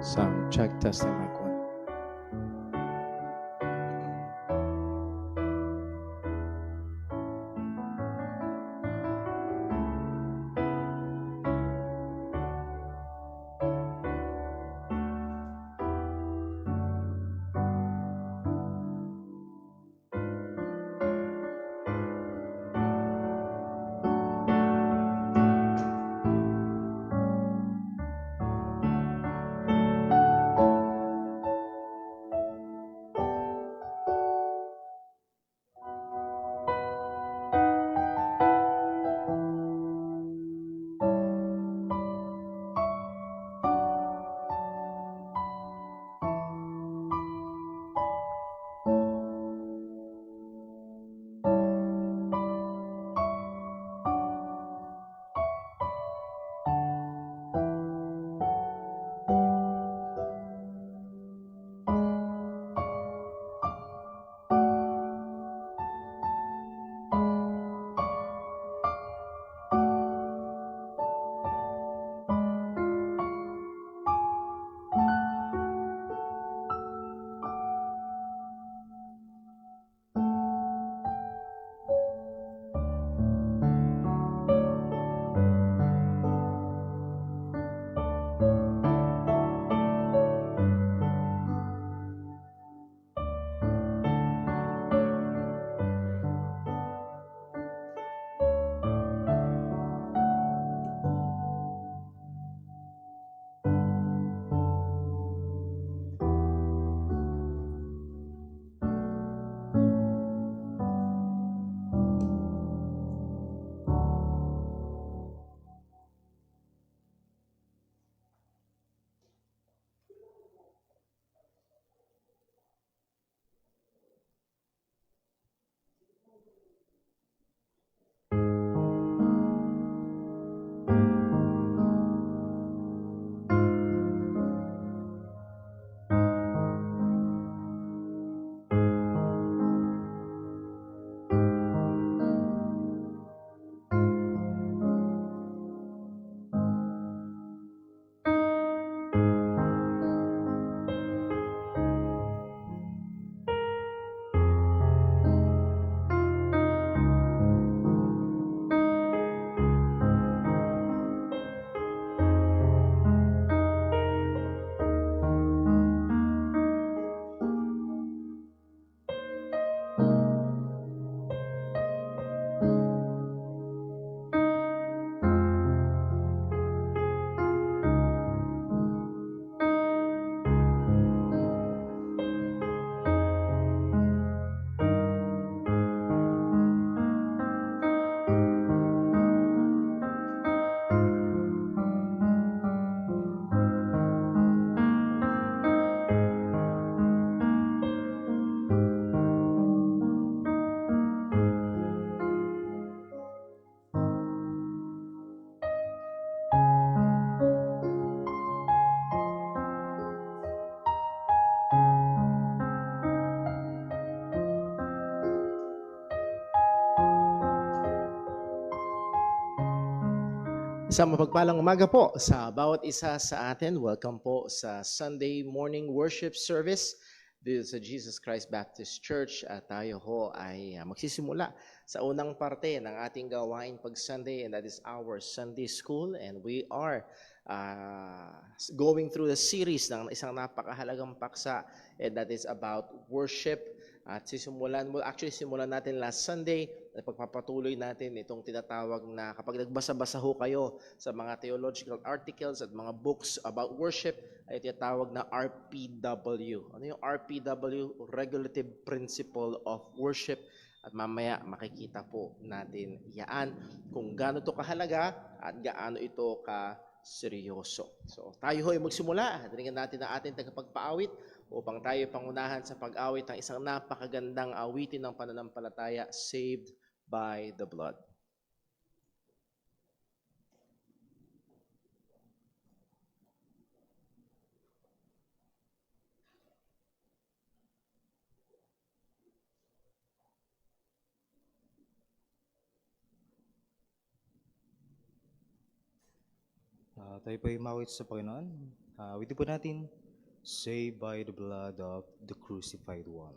Sound check, testing mic one. Isang mapagpalang umaga po sa bawat isa sa atin. Welcome po sa Sunday morning worship service dito sa Jesus Christ Baptist Church. At tayo ho ay magsisimula sa unang parte ng ating gawain pag Sunday, and that is our Sunday School. And we are going through the series ng isang napakahalagang paksa, and that is about worship. At simulan natin last Sunday at pagpapatuloy natin itong tinatawag na kapag nagbasa-basa ho kayo sa mga theological articles at mga books about worship, ay tinatawag na RPW. Ano yung RPW? Regulative Principle of Worship. At mamaya makikita po natin yaan kung gaano ito kahalaga at gaano ito seryoso. So tayo ho ay magsimula. Dinigyan natin ang ating tagapagpaawit upang tayo pangunahan sa pag-awit ng isang napakagandang awitin ng pananampalataya, Saved by the Blood. Tayo po'y mawit sa Panginoon. Awit po natin, saved by the blood of the crucified one.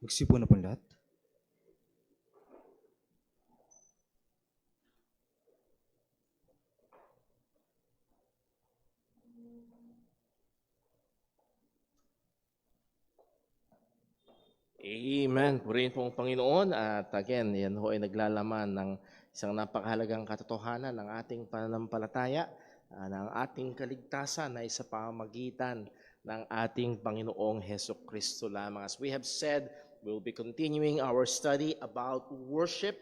Magsipo na po lahat. Amen. Purihin pong Panginoon. At again, yan ho ay naglalaman ng isang napakahalagang katotohanan ng ating pananampalataya, ng ating kaligtasan na isa pamamagitan ng ating Panginoong Heso Kristo lamang. As we have said, we'll be continuing our study about worship.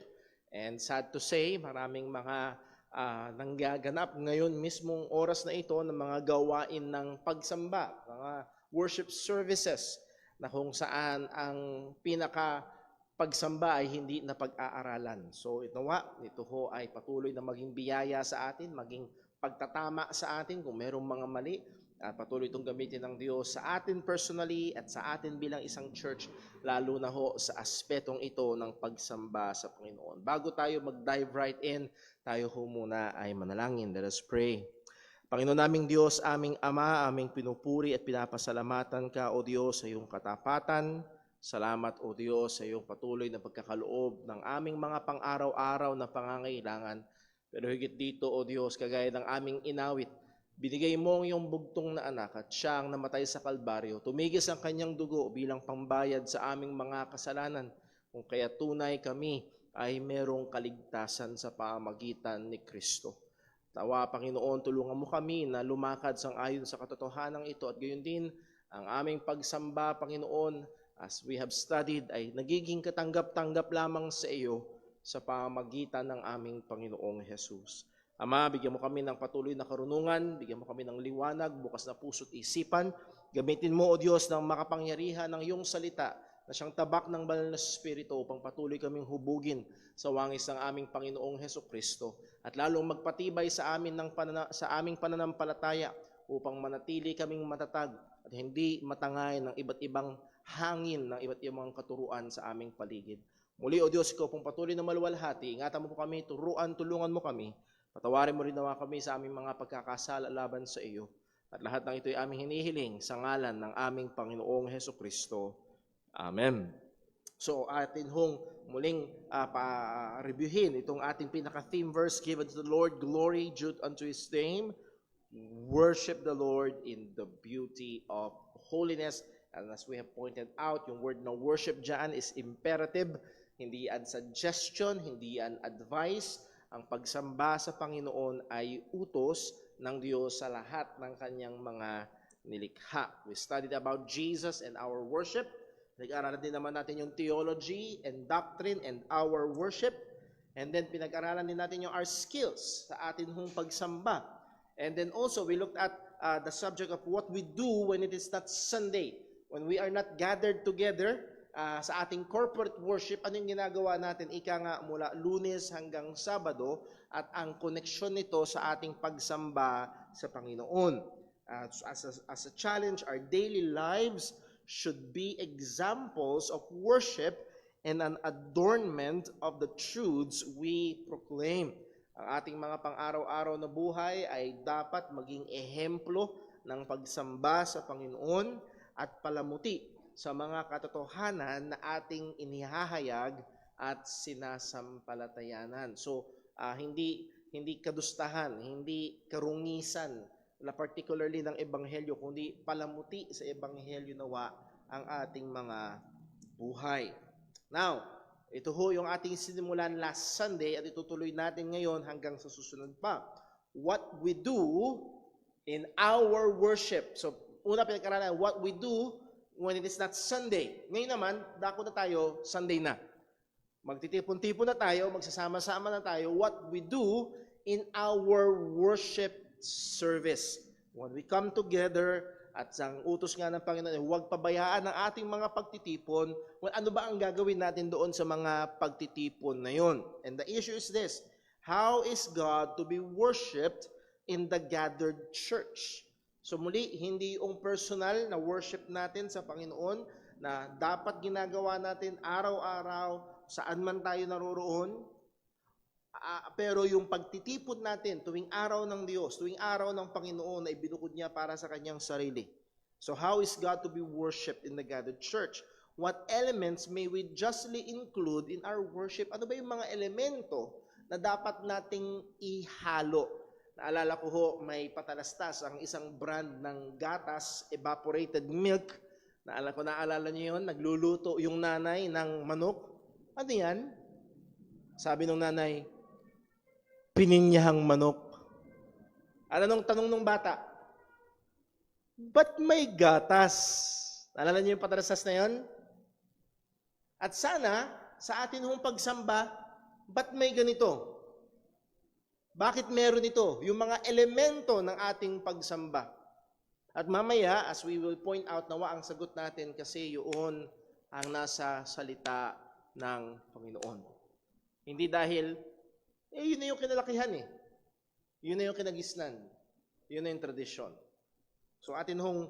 And sad to say, maraming mga nanggaganap ngayon mismong oras na ito ng mga gawain ng pagsamba, mga worship services na kung saan ang pinaka pagsamba ay hindi na pag-aaralan. So ito ho ay patuloy na maging biyaya sa atin, maging pagtatama sa atin kung merong mga mali. At patuloy itong gamitin ng Diyos sa atin personally at sa atin bilang isang church, lalo na ho sa aspetong ito ng pagsamba sa Panginoon. Bago tayo mag-dive right in, tayo ho muna ay manalangin. Let us pray. Panginoon naming Diyos, aming Ama, aming pinupuri at pinapasalamatan ka, O Diyos, sa iyong katapatan. Salamat, O Diyos, sa iyong patuloy na pagkakaloob ng aming mga pang-araw-araw na pangangailangan. Pero higit dito, O Diyos, kagaya ng aming inawit, binigay mo ang iyong bugtong na anak at siya ang namatay sa Kalbaryo. Tumigis ang kanyang dugo bilang pambayad sa aming mga kasalanan. Kung kaya tunay kami ay merong kaligtasan sa pamamagitan ni Kristo. Tawa, Panginoon, tulungan mo kami na lumakad sang-ayon sa katotohanan ito at gayon din ang aming pagsamba, Panginoon, as we have studied ay nagiging katanggap-tanggap lamang sa iyo sa pamamagitan ng aming Panginoong Jesus. Ama, bigyan mo kami ng patuloy na karunungan, bigyan mo kami ng liwanag, bukas na puso't isipan. Gamitin mo, O Diyos, ng makapangyarihan ng iyong salita na siyang tabak ng banal na Espiritu upang patuloy kaming hubugin sa wangis ng aming Panginoong Hesukristo at lalong magpatibay sa aming pananampalataya upang manatili kaming matatag at hindi matangay ng iba't ibang hangin ng iba't ibang katuruan sa aming paligid. Muli, O Diyos ko, kung patuloy na maluwalhati, ingatan mo po kami, tulungan mo kami. Patawarin mo rin nawa kami sa aming mga pagkakasala laban sa iyo. At lahat ng ito ay aming hinihiling sa ngalan ng aming Panginoong Hesukristo. Amen. So atin hong muling pa-reviewin itong ating pinaka-theme verse, Give unto the Lord glory due unto His name. Worship the Lord in the beauty of holiness. And as we have pointed out, yung word na worship dyan is imperative. Hindi yan suggestion, hindi yan advice. Ang pagsamba sa Panginoon ay utos ng Diyos sa lahat ng kanyang mga nilikha. We studied about Jesus and our worship. Nag-aralan din naman natin yung theology and doctrine and our worship. And then pinag-aralan din natin yung our skills sa atin hong pagsamba. And then also we looked at the subject of what we do when it is not Sunday. When we are not gathered together, sa ating corporate worship, ano yung ginagawa natin? Ika nga mula Lunes hanggang Sabado at ang koneksyon nito sa ating pagsamba sa Panginoon. As a challenge, our daily lives should be examples of worship and an adornment of the truths we proclaim. Ang ating mga pang-araw-araw na buhay ay dapat maging ehemplo ng pagsamba sa Panginoon at palamuti sa mga katotohanan na ating inihahayag at sinasampalatayanan. So, hindi kadustahan, hindi karungisan na particularly ng Ebanghelyo, kundi palamuti sa Ebanghelyo nawa ang ating mga buhay. Now, ito ho yung ating sinimulan last Sunday at itutuloy natin ngayon hanggang sa susunod pa. What we do in our worship. So, una pinag-aralan, what we do when it is not Sunday. Ngayon naman, dako na tayo, Sunday na. Magtitipon-tipon na tayo, magsasama-sama na tayo, what we do in our worship service. When we come together, at ang utos nga ng Panginoon, huwag pabayaan ang ating mga pagtitipon. Well, ano ba ang gagawin natin doon sa mga pagtitipon na yon? And the issue is this, how is God to be worshipped in the gathered church? So muli, hindi yung personal na worship natin sa Panginoon na dapat ginagawa natin araw-araw, saan man tayo naroroon. Pero yung pagtitipon natin tuwing araw ng Diyos, tuwing araw ng Panginoon na ibinukod niya para sa kanyang sarili. So how is God to be worshipped in the gathered church? What elements may we justly include in our worship? Ano ba yung mga elemento na dapat nating ihalo? Naalala ko ho, may patalastas ang isang brand ng gatas, evaporated milk. Naalala niyo yun, nagluluto yung nanay ng manok. Ano yan? Sabi ng nanay, pininyahang manok. Ano nung tanong ng bata? Ba't may gatas? Naalala niyo yung patalastas na yun? At sana, sa atin hong pagsamba, ba't may ganito? Bakit meron ito? Yung mga elemento ng ating pagsamba. At mamaya, as we will point out, nawa ang sagot natin kasi yun ang nasa salita ng Panginoon. Hindi dahil, yun na yung kinalakihan eh. Yun na yung kinagisnan. Yun na yung tradisyon. So atin hong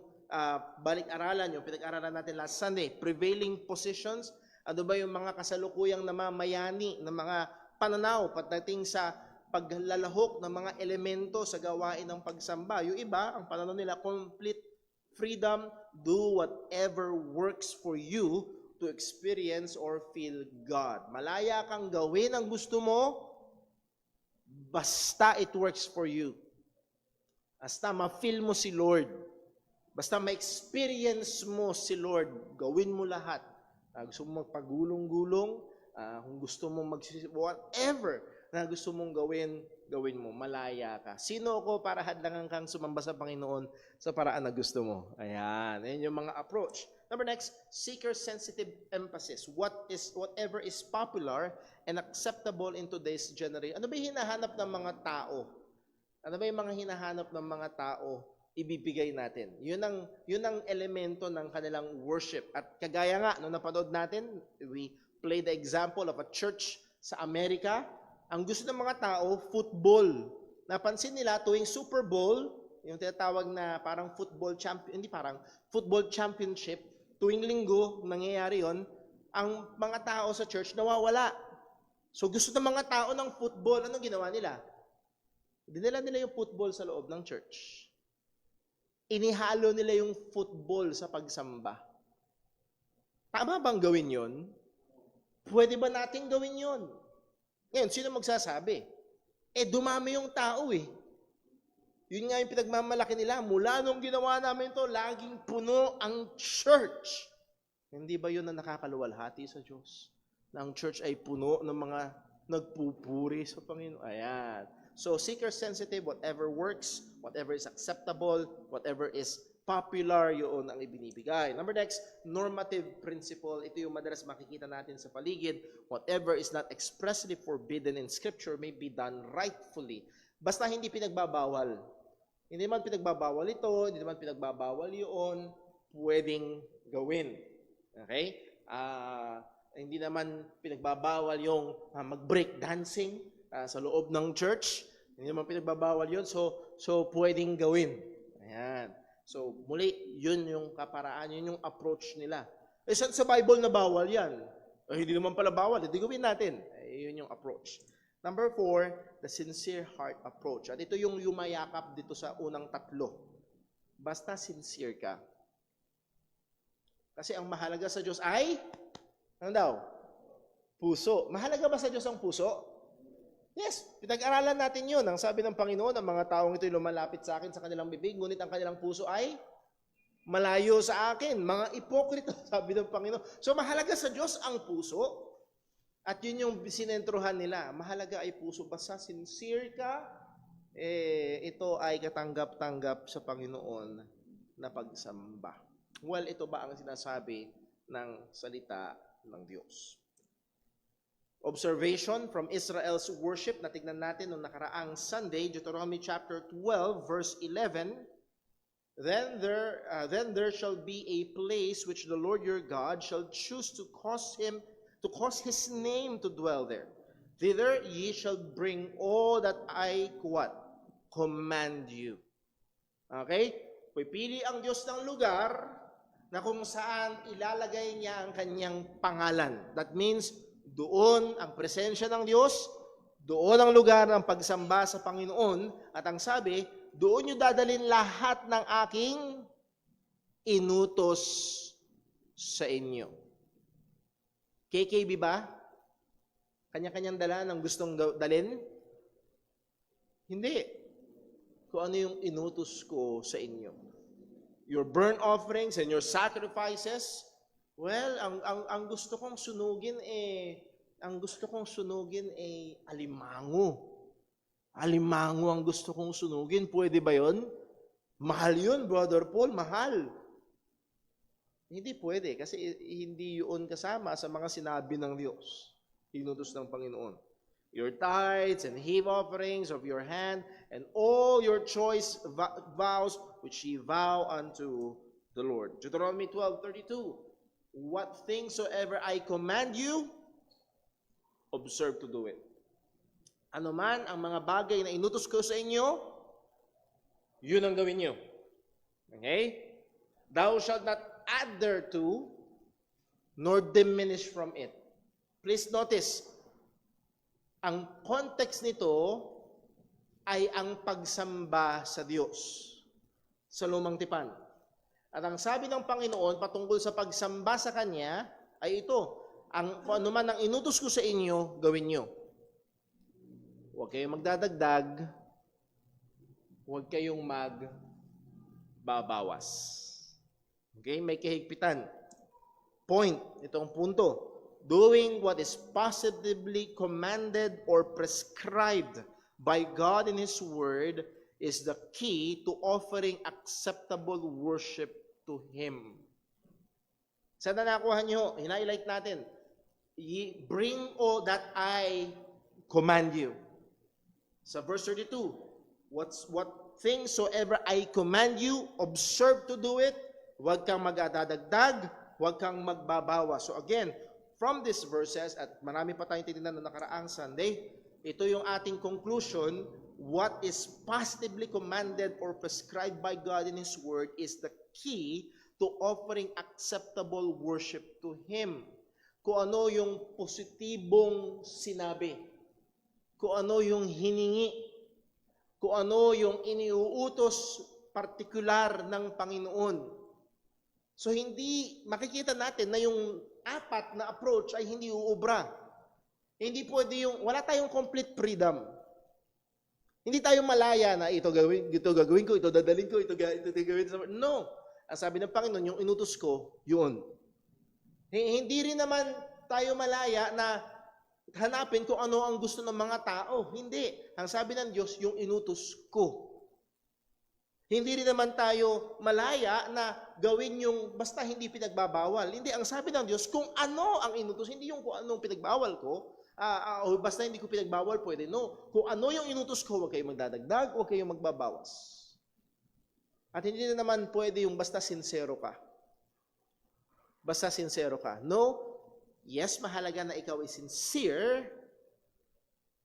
balik-aralan, yung pinag-aralan natin last Sunday, prevailing positions, ano ba yung mga kasalukuyang namamayani ng mga pananaw pagdating sa paglalahok ng mga elemento sa gawain ng pagsamba. Yung iba, ang pananaw nila, complete freedom, do whatever works for you to experience or feel God. Malaya kang gawin ang gusto mo, basta it works for you. Basta ma-feel mo si Lord. Basta ma-experience mo si Lord, gawin mo lahat. Gusto mo magpagulong-gulong, kung gusto mong whatever na gusto mong gawin mo, malaya ka. Sino ako para hadlangan kang sumamba sa Panginoon sa paraan na gusto mo? Ayan, yan yung mga approach. Number next, seeker-sensitive emphasis. Whatever is popular and acceptable in today's generation. Ano ba yung hinahanap ng mga tao? Ano ba yung mga hinahanap ng mga tao? Ibibigay natin. Yun ang elemento ng kanilang worship. At kagaya nga, nung napanood natin, we play the example of a church sa Amerika. Ang gusto ng mga tao, football. Napansin nila tuwing Super Bowl, yung tinatawag na parang football championship, tuwing linggo, nangyayari yon, ang mga tao sa church nawawala. So gusto ng mga tao ng football, anong ginawa nila? Dinala nila yung football sa loob ng church. Inihalo nila yung football sa pagsamba. Tama bang gawin yon? Pwede ba natin gawin yon? Ngayon, sino magsasabi? Dumami yung tao eh. Yun nga yung pinagmamalaki nila. Mula nung ginawa namin to, laging puno ang church. Hindi ba yun na nakakaluwalhati sa Diyos? Na ang church ay puno ng mga nagpupuri sa Panginoon. Ayan. So, seeker-sensitive, whatever works, whatever is acceptable, whatever is popular, yun ang ibinibigay. Number next, normative principle. Ito yung madalas makikita natin sa paligid. Whatever is not expressly forbidden in Scripture may be done rightfully. Basta hindi pinagbabawal. Hindi naman pinagbabawal ito, hindi naman pinagbabawal yun, pwedeng gawin. Okay? Hindi naman pinagbabawal yung mag-break dancing sa loob ng church. Hindi naman pinagbabawal yun, so pwedeng gawin. Ayan. So, muli, yun yung kaparaan, yun yung approach nila. Sa Bible na bawal yan. Hindi naman pala bawal, hindi gawin natin. Yun yung approach. Number 4, the sincere heart approach. At ito yung yumayakap dito sa unang tatlo. Basta sincere ka. Kasi ang mahalaga sa Diyos ay, ano daw? Puso. Mahalaga ba sa Diyos ang puso? Yes, pinag-aralan natin yun. Ang sabi ng Panginoon, ang mga taong ito'y lumalapit sa akin sa kanilang bibig, ngunit ang kanilang puso ay malayo sa akin. Mga ipokrito, sabi ng Panginoon. So mahalaga sa Diyos ang puso. At yun yung sinentruhan nila. Mahalaga ay puso. Basta sincere ka, ito ay katanggap-tanggap sa Panginoon na pagsamba. Well, ito ba ang sinasabi ng salita ng Diyos? Observation from Israel's worship na tignan natin noong nakaraang Sunday, Deuteronomy chapter 12, verse 11. Then there shall be a place which the Lord your God shall choose to cause his name to dwell there. Thither ye shall bring all that I command you. Okay? Pipili ang Diyos ng lugar na kung saan ilalagay niya ang kanyang pangalan. That means, doon ang presensya ng Diyos, doon ang lugar ng pagsamba sa Panginoon, at ang sabi, doon nyo dadalhin lahat ng aking inutos sa inyo. KKB ba? Kanya-kanyang dala ng gustong dalhin? Hindi. Kung ano yung inutos ko sa inyo. Your burnt offerings and your sacrifices, well, ang gusto kong sunugin alimango. Alimango ang gusto kong sunugin. Pwede ba yon? Mahal yun, Brother Paul, mahal. Hindi pwede kasi hindi yun kasama sa mga sinabi ng Diyos. Inutos ng Panginoon. your tithes and heave offerings of your hand, and all your choice vows which ye vow unto the Lord. Deuteronomy 12:32. What things soever I command you, observe to do it. Ano man ang mga bagay na inutos ko sa inyo, yun ang gawin nyo. Okay? Thou shalt not add thereto, nor diminish from it. Please notice, ang context nito ay ang pagsamba sa Diyos sa lumang tipan. At ang sabi ng Panginoon patungkol sa pagsamba sa Kanya ay ito, kung ano man ang inutos ko sa inyo, gawin nyo. Huwag kayong magdadagdag, huwag kayong magbabawas. Okay? May kahigpitan. Point, itong punto. Doing what is positively commanded or prescribed by God in His Word is the key to offering acceptable worship to Him. Saan na nakuha nyo? Hina-highlight natin. Bring all that I command you. Sa verse 32, what things soever I command you, observe to do it. Huwag kang magdadagdag, huwag kang magbabawa. So again, from these verses, at marami pa tayong titignan na nakaraang Sunday, ito yung ating conclusion. What is positively commanded or prescribed by God in His Word is the key to offering acceptable worship to Him. Kung ano yung positibong sinabi, kung ano yung hiningi, kung ano yung iniuutos partikular ng Panginoon. So hindi makikita natin na yung apat na approach ay hindi uubra. Hindi pwede wala tayong complete freedom. Hindi tayo malaya na ito gagawin ko, ito dadalhin ko, ito gagawin. No. Ang sabi ng Panginoon, yung inutos ko, yun. Hindi rin naman tayo malaya na hanapin kung ano ang gusto ng mga tao. Hindi. Ang sabi ng Diyos, yung inutos ko. Hindi rin naman tayo malaya na gawin yung basta hindi pinagbabawal. Hindi. Ang sabi ng Diyos, kung ano ang inutos, hindi yung kung anong pinagbawal ko, o basta hindi ko pinagbawal, pwede. No. Kung ano yung inutos ko, huwag kayong magdadagdag, huwag kayong magbabawas. At hindi na naman pwede yung basta sincero ka. Basta sincero ka. No. Yes, mahalaga na ikaw ay sincere,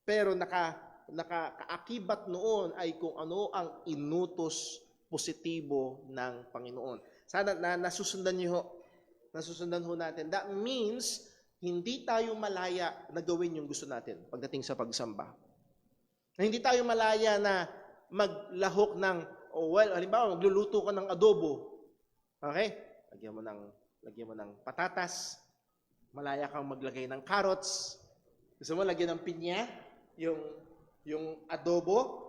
pero nakaakibat noon ay kung ano ang inutos positibo ng Panginoon. Sana nasusundan ho natin. That means, hindi tayo malaya na gawin yung gusto natin pagdating sa pagsamba. Hindi tayo malaya na maglahok ng, halimbawa, magluluto ka ng adobo. Okay? Lagyan mo ng patatas. Malaya kang maglagay ng carrots. Gusto mo lagyan ng pinya, yung adobo.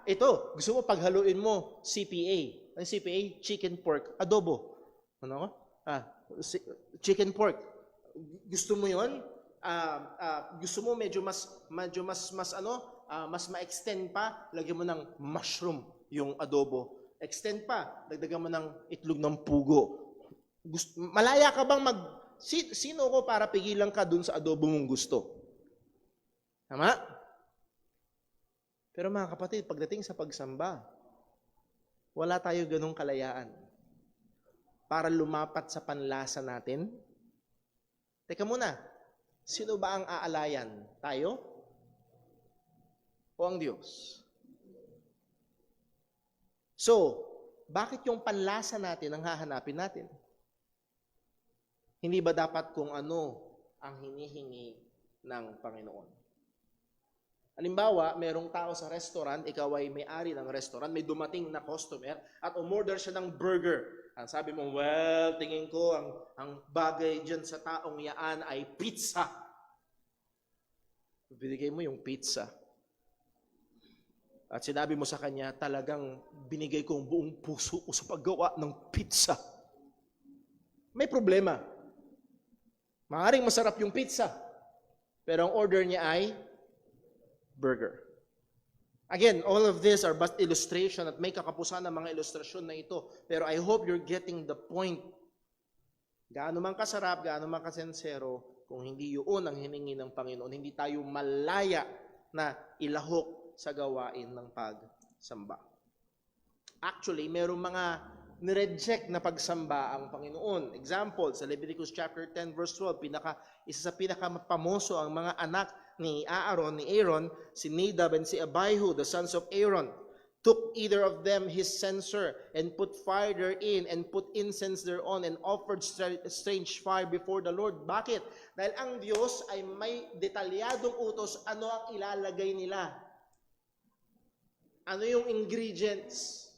Ito, gusto mo paghaluin mo CPA. Ang CPA, chicken pork adobo. Ano ko? Chicken pork. Gusto mo 'yon? Gusto mo medyo mas ma-extend pa, lagyan mo ng mushroom yung adobo. Extend pa, dagdagan mo ng itlog ng pugo. Malaya ka bang sino ko para pigilan ka dun sa adobo mong gusto? Tama? Pero mga kapatid, pagdating sa pagsamba, wala tayo ganong kalayaan para lumapat sa panlasa natin. Teka muna, sino ba ang aalayan? Tayo? O ang Diyos? So, bakit yung panlasa natin ang hahanapin natin? Hindi ba dapat kung ano ang hinihingi ng Panginoon? Halimbawa, merong tao sa restaurant, ikaw ay may-ari ng restaurant, may dumating na customer at umorder siya ng burger. Ang sabi mo, well, tingin ko ang bagay dyan sa taong yaan ay pizza. Binigay mo yung pizza. At sinabi mo sa kanya, talagang binigay ko ang buong puso ko sa paggawa ng pizza. May problema. Maaaring masarap yung pizza, pero ang order niya ay burger. Again, all of these are but illustration at may kakapusan ng mga ilustrasyon na ito. Pero I hope you're getting the point. Gaano man kasarap, gaano man kasensero, kung hindi yun ang hiningi ng Panginoon, hindi tayo malaya na ilahok sa gawain ng pagsamba. Actually, mayroong mga nireject na pagsamba ang Panginoon. Example, sa Leviticus chapter 10 verse 12, isa sa pinakapamoso ang mga anak ni Aaron, si Nadab and si Abihu, the sons of Aaron, took either of them his censer and put fire therein and put incense thereon and offered strange fire before the Lord. Bakit? Dahil ang Diyos ay may detalyadong utos ano ang ilalagay nila. Ano yung ingredients.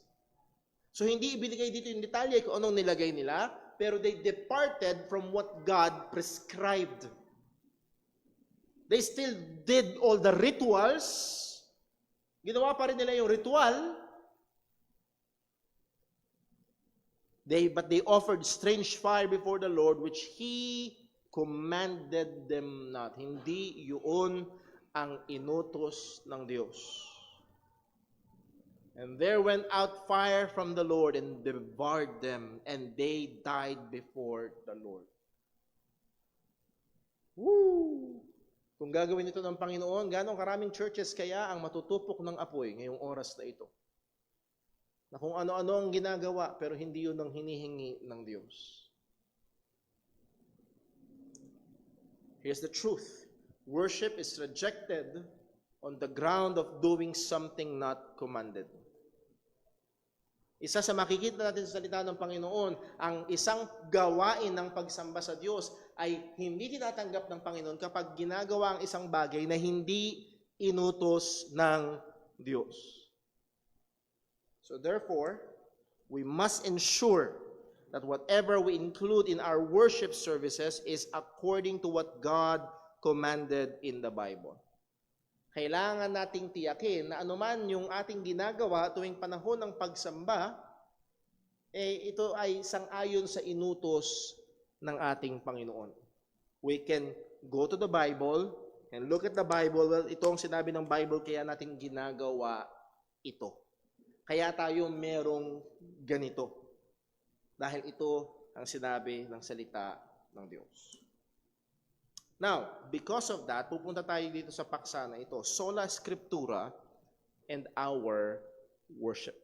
So hindi ibinigay dito yung detalye kung anong nilagay nila, pero they departed from what God prescribed. They still did all the rituals. Ginawa pa rin nila yung ritual. But they offered strange fire before the Lord, which He commanded them not. Hindi yun ang inutos ng Diyos. And there went out fire from the Lord and devoured them, and they died before the Lord. Woo! Kung gagawin ito ng Panginoon, ganong karaming churches kaya ang matutupok ng apoy ngayong oras na ito? Na kung ano-ano ang ginagawa, pero hindi yun ang hinihingi ng Diyos. Here's the truth. Worship is rejected on the ground of doing something not commanded. Isa sa makikita natin sa salita ng Panginoon, ang isang gawain ng pagsamba sa Diyos ay hindi tinatanggap ng Panginoon kapag ginagawa ang isang bagay na hindi inutos ng Diyos. So therefore, we must ensure that whatever we include in our worship services is according to what God commanded in the Bible. Kailangan nating tiyakin na anuman yung ating ginagawa tuwing panahon ng pagsamba, ito ay sang-ayon sa inutos ng ating Panginoon. We can go to the Bible and look at the Bible. Well, ito ang sinabi ng Bible, kaya natin ginagawa ito. Kaya tayo merong ganito. Dahil ito ang sinabi ng salita ng Diyos. Now, because of that, pupunta tayo dito sa paksa na ito, Sola Scriptura and our worship.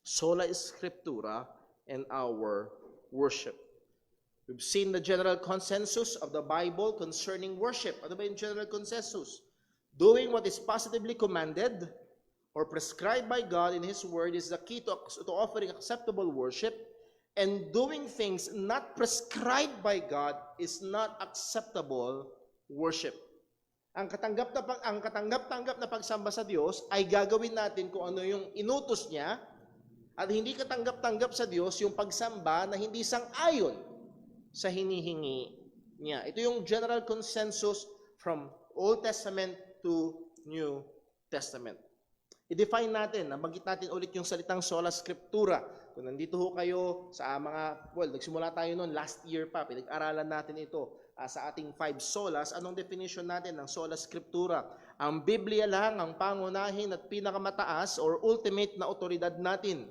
Sola Scriptura and our worship. We've seen the general consensus of the Bible concerning worship. Ano ba yung general consensus? Doing what is positively commanded or prescribed by God in His Word is the key to offering acceptable worship. And doing things not prescribed by God is not acceptable worship. Ang katanggap-tanggap na pagsamba sa Diyos ay gagawin natin kung ano yung inutos niya, at hindi katanggap-tanggap sa Diyos yung pagsamba na hindi sang-ayon sa hinihingi niya. Ito yung general consensus from Old Testament to New Testament. I-define natin, nabanggit natin ulit yung salitang Sola Scriptura. Kung nandito ho kayo sa nagsimula tayo noon last year pa, pinag-aralan natin ito sa ating 5 solas. Anong definition natin ng Sola Scriptura? Ang Biblia lang ang pangunahin at pinakamataas or ultimate na otoridad natin.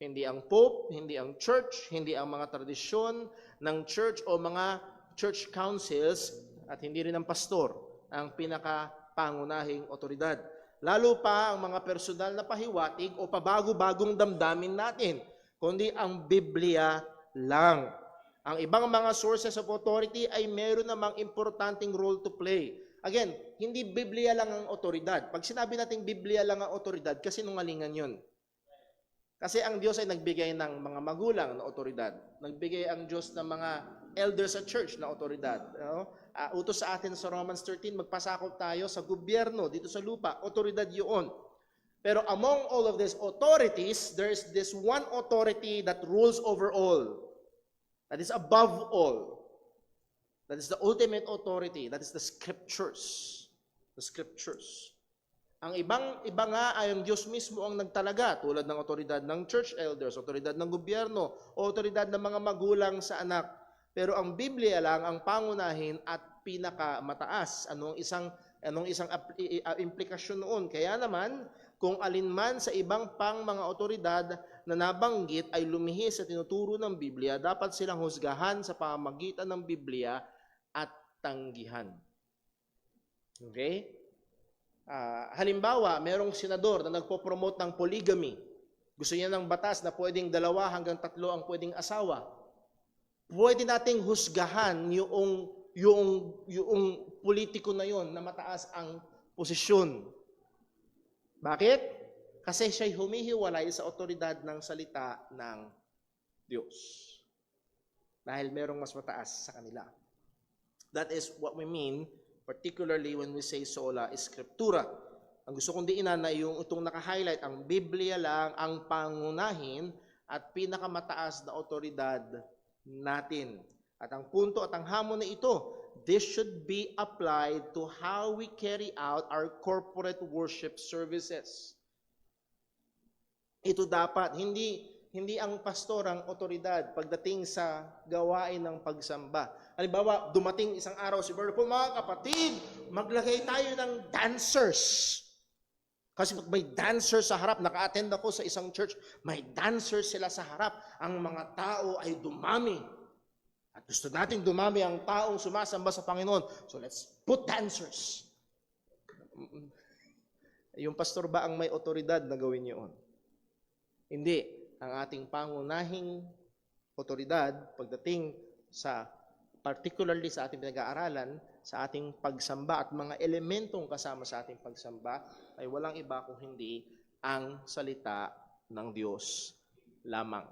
Hindi ang Pope, hindi ang Church, hindi ang mga tradisyon ng Church o mga Church Councils, at hindi rin ang pastor ang pinakapangunahing otoridad. Lalo pa ang mga personal na pahiwatig o pabago-bagong damdamin natin, kundi ang Biblia lang. Ang ibang mga sources of authority ay meron namang importanteng role to play. Again, hindi Biblia lang ang otoridad. Pag sinabi natin Biblia lang ang otoridad, kasi nungalingan yun. Kasi ang Diyos ay nagbigay ng mga magulang na otoridad. Nagbigay ang Diyos ng mga elders sa church na otoridad. Utos sa atin sa Romans 13, magpasakop tayo sa gobyerno dito sa lupa. Otoridad yun. Pero among all of these authorities, there is this one authority that rules over all. That is above all. That is the ultimate authority. That is the Scriptures. The Scriptures. Ang iba nga ay ang Diyos mismo ang nagtalaga, tulad ng otoridad ng church elders, otoridad ng gobyerno, otoridad ng mga magulang sa anak. Pero ang Biblia lang ang pangunahin at pinakamataas. Anong isang implikasyon noon? Kaya naman, kung alinman sa ibang pang mga otoridad na nabanggit ay lumihis sa tinuturo ng Biblia, dapat silang husgahan sa pamamagitan ng Biblia at tanggihan. Okay? Halimbawa, merong senador na nagpo-promote ng polygamy. Gusto niya ng batas na pwedeng 2 hanggang 3 ang pwedeng asawa. Pwede nating husgahan yung politiko na yon na mataas ang posisyon. Bakit? Kasi siya'y humihiwalay sa otoridad ng salita ng Diyos. Dahil merong mas mataas sa kanila. That is what we mean, particularly when we say sola scriptura. Ang gusto kong diinan na yung itong naka-highlight, ang Biblia lang ang pangunahin at pinakamataas na otoridad natin. At ang punto at ang hamon na ito, this should be applied to how we carry out our corporate worship services. Ito dapat, hindi ang pastor ang otoridad pagdating sa gawain ng pagsamba. Halimbawa, dumating isang araw si Brother Paul, mga kapatid, maglagay tayo ng dancers. Kasi pag may dancers sa harap, naka-attend ako sa isang church, may dancers sila sa harap, ang mga tao ay dumami. At gusto nating dumami ang taong sumasamba sa Panginoon. So let's put dancers. Yung pastor ba ang may otoridad na gawin yun? Hindi. Ang ating pangunahing otoridad pagdating sa particularly sa ating pinag-aaralan, sa ating pagsamba at mga elementong kasama sa ating pagsamba ay walang iba kung hindi ang salita ng Diyos lamang.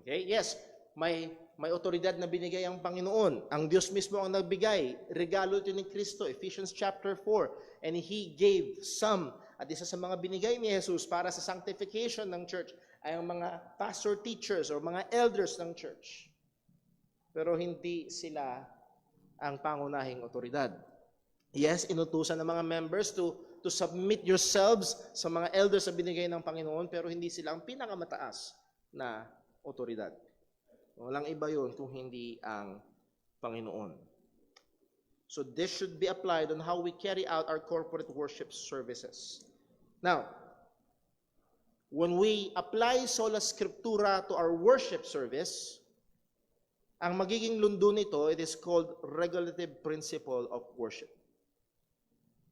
Okay? Yes, may otoridad na binigay ang Panginoon. Ang Diyos mismo ang nagbigay. Regalo ito ni Kristo, Ephesians chapter 4. And He gave some. At isa sa mga binigay ni Jesus para sa sanctification ng church ay ang mga pastor teachers or mga elders ng church. Pero hindi sila ang pangunahing otoridad. Yes, inutusan ng mga members to submit yourselves sa mga elders na binigay ng Panginoon, pero hindi sila ang pinakamataas na otoridad. Walang iba yun kung hindi ang Panginoon. So this should be applied on how we carry out our corporate worship services. Now, when we apply sola scriptura to our worship service, ang magiging lundo nito, it is called regulative principle of worship.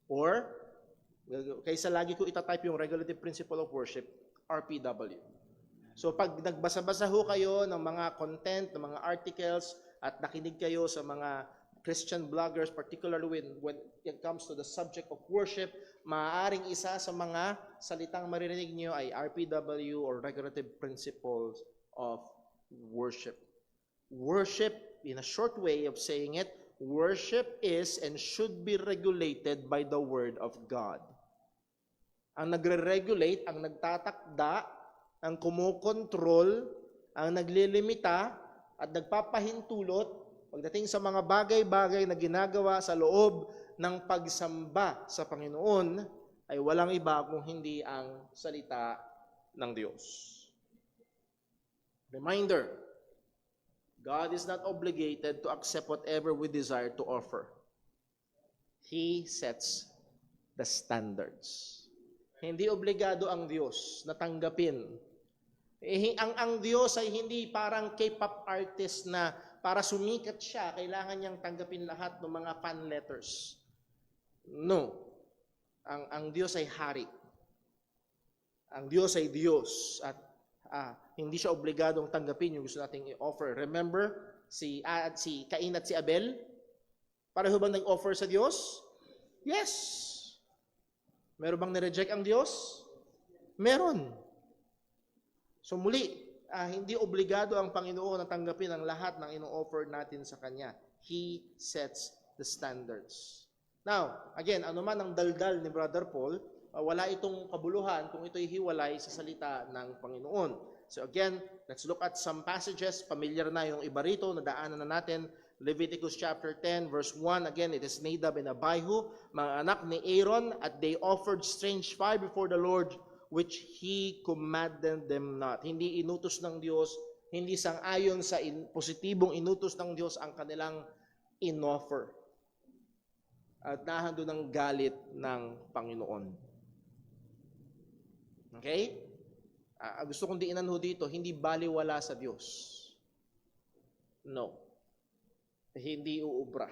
Or, kaysa lagi ko itatype yung regulative principle of worship, RPW. So pag nagbasa-basa ho kayo ng mga content, ng mga articles, at nakinig kayo sa mga Christian bloggers, particularly when it comes to the subject of worship, maaaring isa sa mga salitang maririnig niyo ay RPW or regulative principles of worship. Worship, in a short way of saying it, worship is and should be regulated by the Word of God. Ang nagre-regulate, ang nagtatakda, ang kumukontrol, ang naglilimita, at nagpapahintulot pagdating sa mga bagay-bagay na ginagawa sa loob ng pagsamba sa Panginoon ay walang iba kung hindi ang salita ng Diyos. Reminder, God is not obligated to accept whatever we desire to offer. He sets the standards. Hindi obligado ang Diyos na tanggapin. Ang Diyos ay hindi parang K-pop artist na para sumikat siya, kailangan niyang tanggapin lahat ng mga fan letters. No. Ang Diyos ay hari. Ang Diyos ay Diyos. At hindi siya obligadong tanggapin yung gusto nating i-offer. Remember, si Cain at si Abel? Pareho bang nag-offer sa Diyos? Yes. Meron bang nireject ang Diyos? Meron. So muli, hindi obligado ang Panginoon na tanggapin ang lahat ng ino-offer natin sa Kanya. He sets the standards. Now, again, ano man ang daldal ni Brother Paul, wala itong kabuluhan kung ito'y hiwalay sa salita ng Panginoon. So again, let's look at some passages. Familiar na yung iba rito, nadaanan na natin. Leviticus chapter 10, verse 1. Again, it is Nadab and Abihu, mga anak ni Aaron, at they offered strange fire before the Lord, which He commanded them not. Hindi inutos ng Diyos, hindi sang-ayon sa positibong inutos ng Diyos ang kanilang in-offer. At nahando ng galit ng Panginoon. Okay? Gusto kong diinan ho dito, hindi baliwala sa Diyos. No. hindi uubra.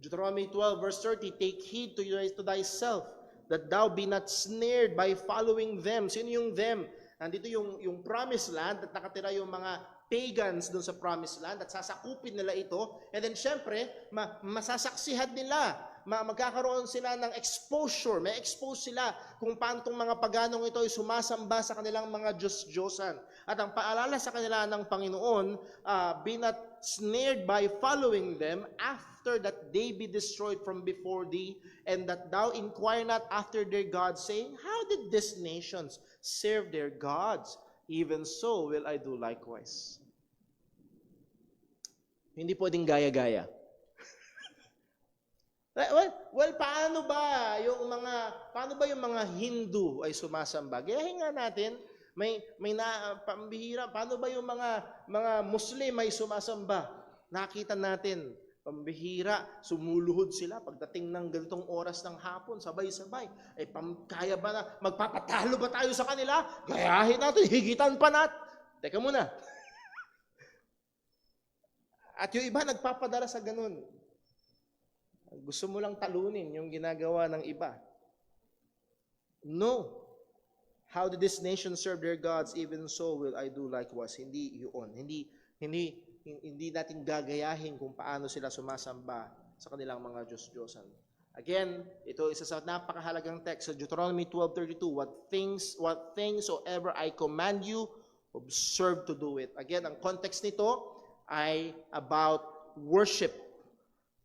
Deuteronomy 12 verse 30, take heed to thyself that thou be not snared by following them. Sino yung them? Nandito yung promised land at nakatira yung mga pagans doon sa promised land at sasakupin nila ito. And then syempre, masasaksihan nila. Magkakaroon sila ng exposure. May expose sila kung paano itong mga paganong ito ay sumasamba sa kanilang mga Diyos-Diyosan. At ang paalala sa kanila ng Panginoon, be not snared by following them after that they be destroyed from before thee, and that thou inquire not after their gods, saying, how did these nations serve their gods? Even so will I do likewise. Hindi pwedeng gaya-gaya. Well, paano ba yung mga Hindu ay sumasamba? Gayahin nga natin. May pambihira. Paano ba yung mga Muslim ay sumasamba? Nakita natin, pambihira, sumuluhod sila pagdating ng ganitong oras ng hapon, sabay-sabay. Kaya ba na, magpapatalo ba tayo sa kanila? Gayahin natin, higitan pa natin. Teka muna. At yung iba nagpapadala sa ganun. Gusto mo lang talunin yung ginagawa ng iba. No. How did this nation serve their gods? Even so will I do likewise. Hindi yun. Hindi natin gagayahin kung paano sila sumasamba sa kanilang mga Diyos-Diyosan. Again, ito isa sa napakahalagang text sa Deuteronomy 12:32. What things soever I command you, observe to do it. Again, ang context nito ay about worship.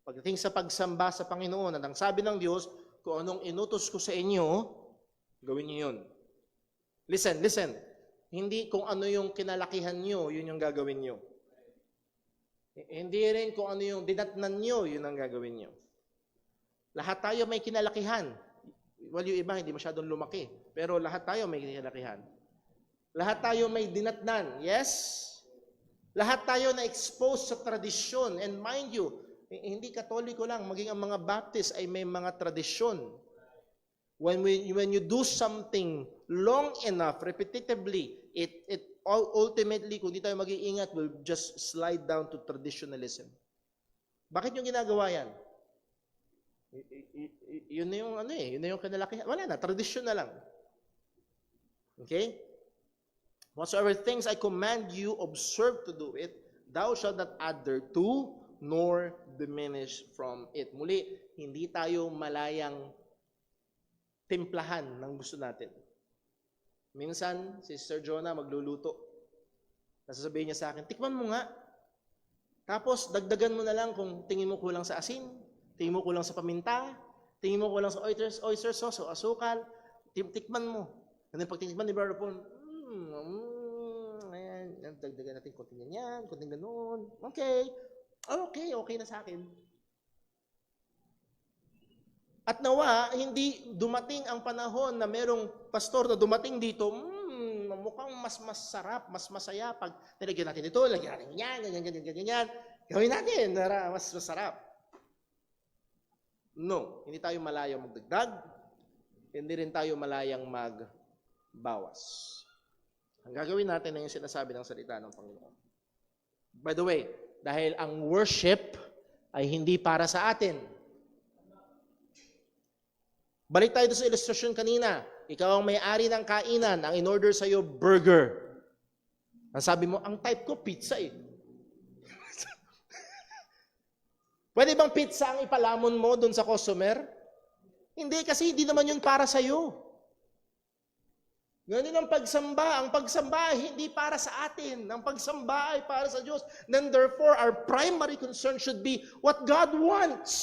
Pagdating sa pagsamba sa Panginoon, at ang sabi ng Diyos, kung anong inutos ko sa inyo, gawin niyo yun. Listen. Hindi kung ano yung kinalakihan nyo, yun yung gagawin nyo. Hindi rin kung ano yung dinatnan nyo, yun ang gagawin nyo. Lahat tayo may kinalakihan. Well, yung iba hindi masyadong lumaki. Pero lahat tayo may kinalakihan. Lahat tayo may dinatnan. Yes? Lahat tayo na-expose sa tradisyon. And mind you, hindi Katoliko lang, maging ang mga Baptist ay may mga tradisyon. When you do something long enough, repetitively, it ultimately, kung di tayo mag-iingat, will just slide down to traditionalism. Bakit yung ginagawa yan? Yun na yung yun na yung kinalakihan. Wala na, tradisyon na lang. Okay? Whatsoever things I command you, observe to do it, thou shalt not add thereto, nor diminish from it. Muli, hindi tayo malayang timplahan ng gusto natin. Minsan, si Sister Jonah magluluto. Nasasabihin niya sa akin, tikman mo nga. Tapos, dagdagan mo na lang kung tingin mo kulang sa asin, tingin mo kulang sa paminta, tingin mo kulang sa oyster sauce o asukal, tikman mo. And then, pag tinikman ni Brother Paul, ayan, dagdagan natin konting ganyan, konting ganun. Okay na sa akin. At nawa, hindi dumating ang panahon na merong pastor na dumating dito, mukhang mas masarap, mas masaya pag nilagyan natin ito, lagyan natin ganyan. Gawin natin, mas masarap. No, hindi tayo malayang magdagdag, hindi rin tayo malayang magbawas. Ang gagawin natin na yung sinasabi ng salita ng Panginoon. By the way, dahil ang worship ay hindi para sa atin. Balik tayo sa ilustrasyon kanina. Ikaw ang may-ari ng kainan, ang in-order sa'yo, burger. Ang sabi mo, ang type ko, pizza eh. Pwede bang pizza ang ipalamon mo dun sa customer? Hindi, kasi hindi naman yun para sa'yo. Ganun ang pagsamba. Ang pagsamba ay hindi para sa atin. Ang pagsamba ay para sa Diyos. Then therefore, our primary concern should be what God wants.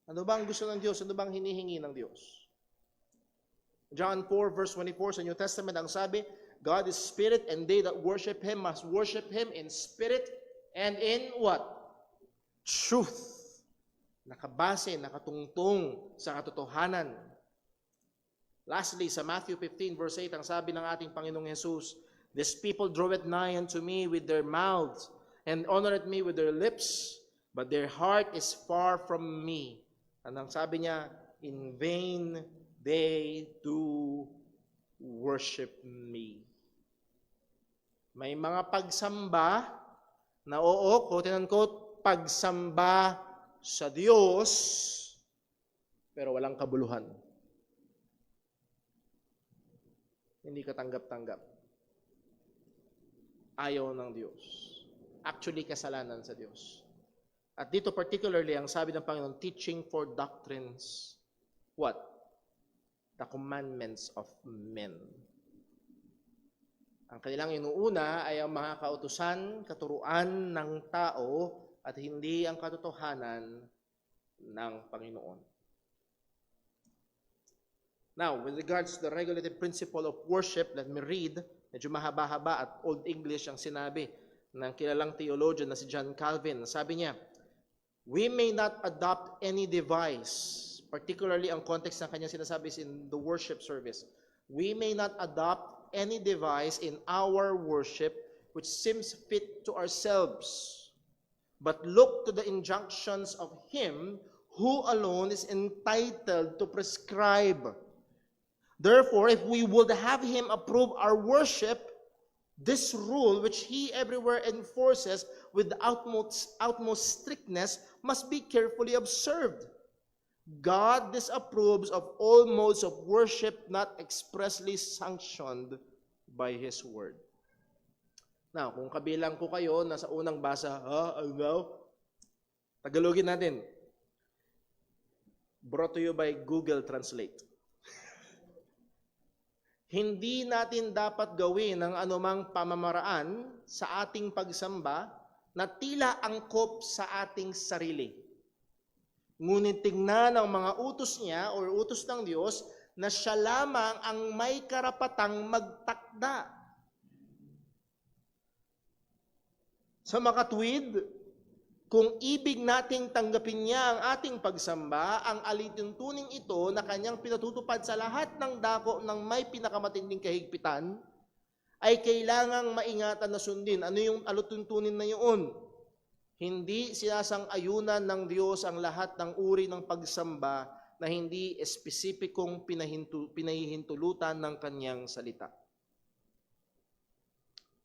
Ano ba ang gusto ng Diyos? Ano ba ang hinihingi ng Diyos? John 4 verse 24 sa New Testament, ang sabi, God is spirit and they that worship Him must worship Him in spirit and in what? Truth. Nakabase, nakatungtong sa katotohanan. Lastly, sa Matthew 15 verse 8, ang sabi ng ating Panginoong Jesus, this people draweth nigh unto me with their mouths and honoreth me with their lips, but their heart is far from me. Ang sabi niya, in vain they do worship me. May mga pagsamba na oo, quote and unquote, pagsamba sa Diyos, pero walang kabuluhan. Hindi katanggap-tanggap. Ayaw ng Diyos. Actually, kasalanan sa Diyos. At dito particularly, ang sabi ng Panginoon, teaching for doctrines. What? The commandments of men. Ang kanilang inuuna ay ang mga kautusan, katuruan ng tao at hindi ang katotohanan ng Panginoon. Now, with regards to the regulative principle of worship, let me read. Medyo mahaba-haba at Old English ang sinabi ng kilalang theologian na si John Calvin. Sabi niya, we may not adopt any device, particularly ang context ng kanyang sinasabi is in the worship service. We may not adopt any device in our worship which seems fit to ourselves, but look to the injunctions of Him who alone is entitled to prescribe. Therefore, if we would have Him approve our worship, this rule which He everywhere enforces with the utmost strictness must be carefully observed. God disapproves of all modes of worship not expressly sanctioned by His Word. Now, kung kabilang ko kayo na sa unang basa, Tagalogin natin. Brought to you by Google Translate. Hindi natin dapat gawin ang anumang pamamaraan sa ating pagsamba na tila angkop sa ating sarili. Ngunit tingnan ang mga utos niya o utos ng Diyos na siya lamang ang may karapatang magtakda. Sa makatwid, kung ibig nating tanggapin niya ang ating pagsamba, ang alituntuning ito na kanyang pinatutupad sa lahat ng dako ng may pinakamatinding kahigpitan, ay kailangang maingatan na sundin. Ano yung alituntunin na yun? Hindi sinasang-ayunan ng Diyos ang lahat ng uri ng pagsamba na hindi espesipikong pinahihintulutan ng kanyang salita.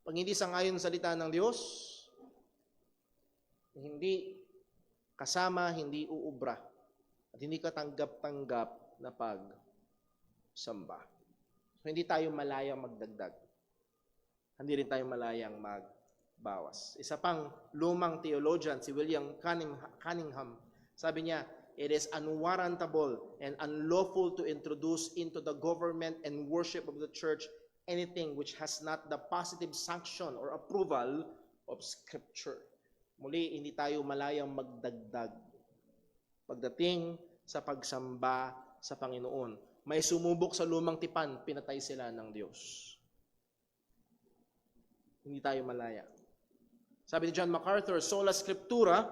Pag hindi sangayon sa salita ng Diyos, hindi kasama, hindi uubra, at hindi katanggap-tanggap na pagsamba. So, hindi tayo malayang magdagdag. Hindi rin tayo malayang magbawas. Isa pang lumang theologian, si William Cunningham, sabi niya, it is unwarrantable and unlawful to introduce into the government and worship of the church anything which has not the positive sanction or approval of Scripture. Muli, hindi tayo malayang magdagdag pagdating sa pagsamba sa Panginoon. May sumubok sa lumang tipan, pinatay sila ng Diyos. Hindi tayo malaya. Sabi ni John MacArthur, sola scriptura,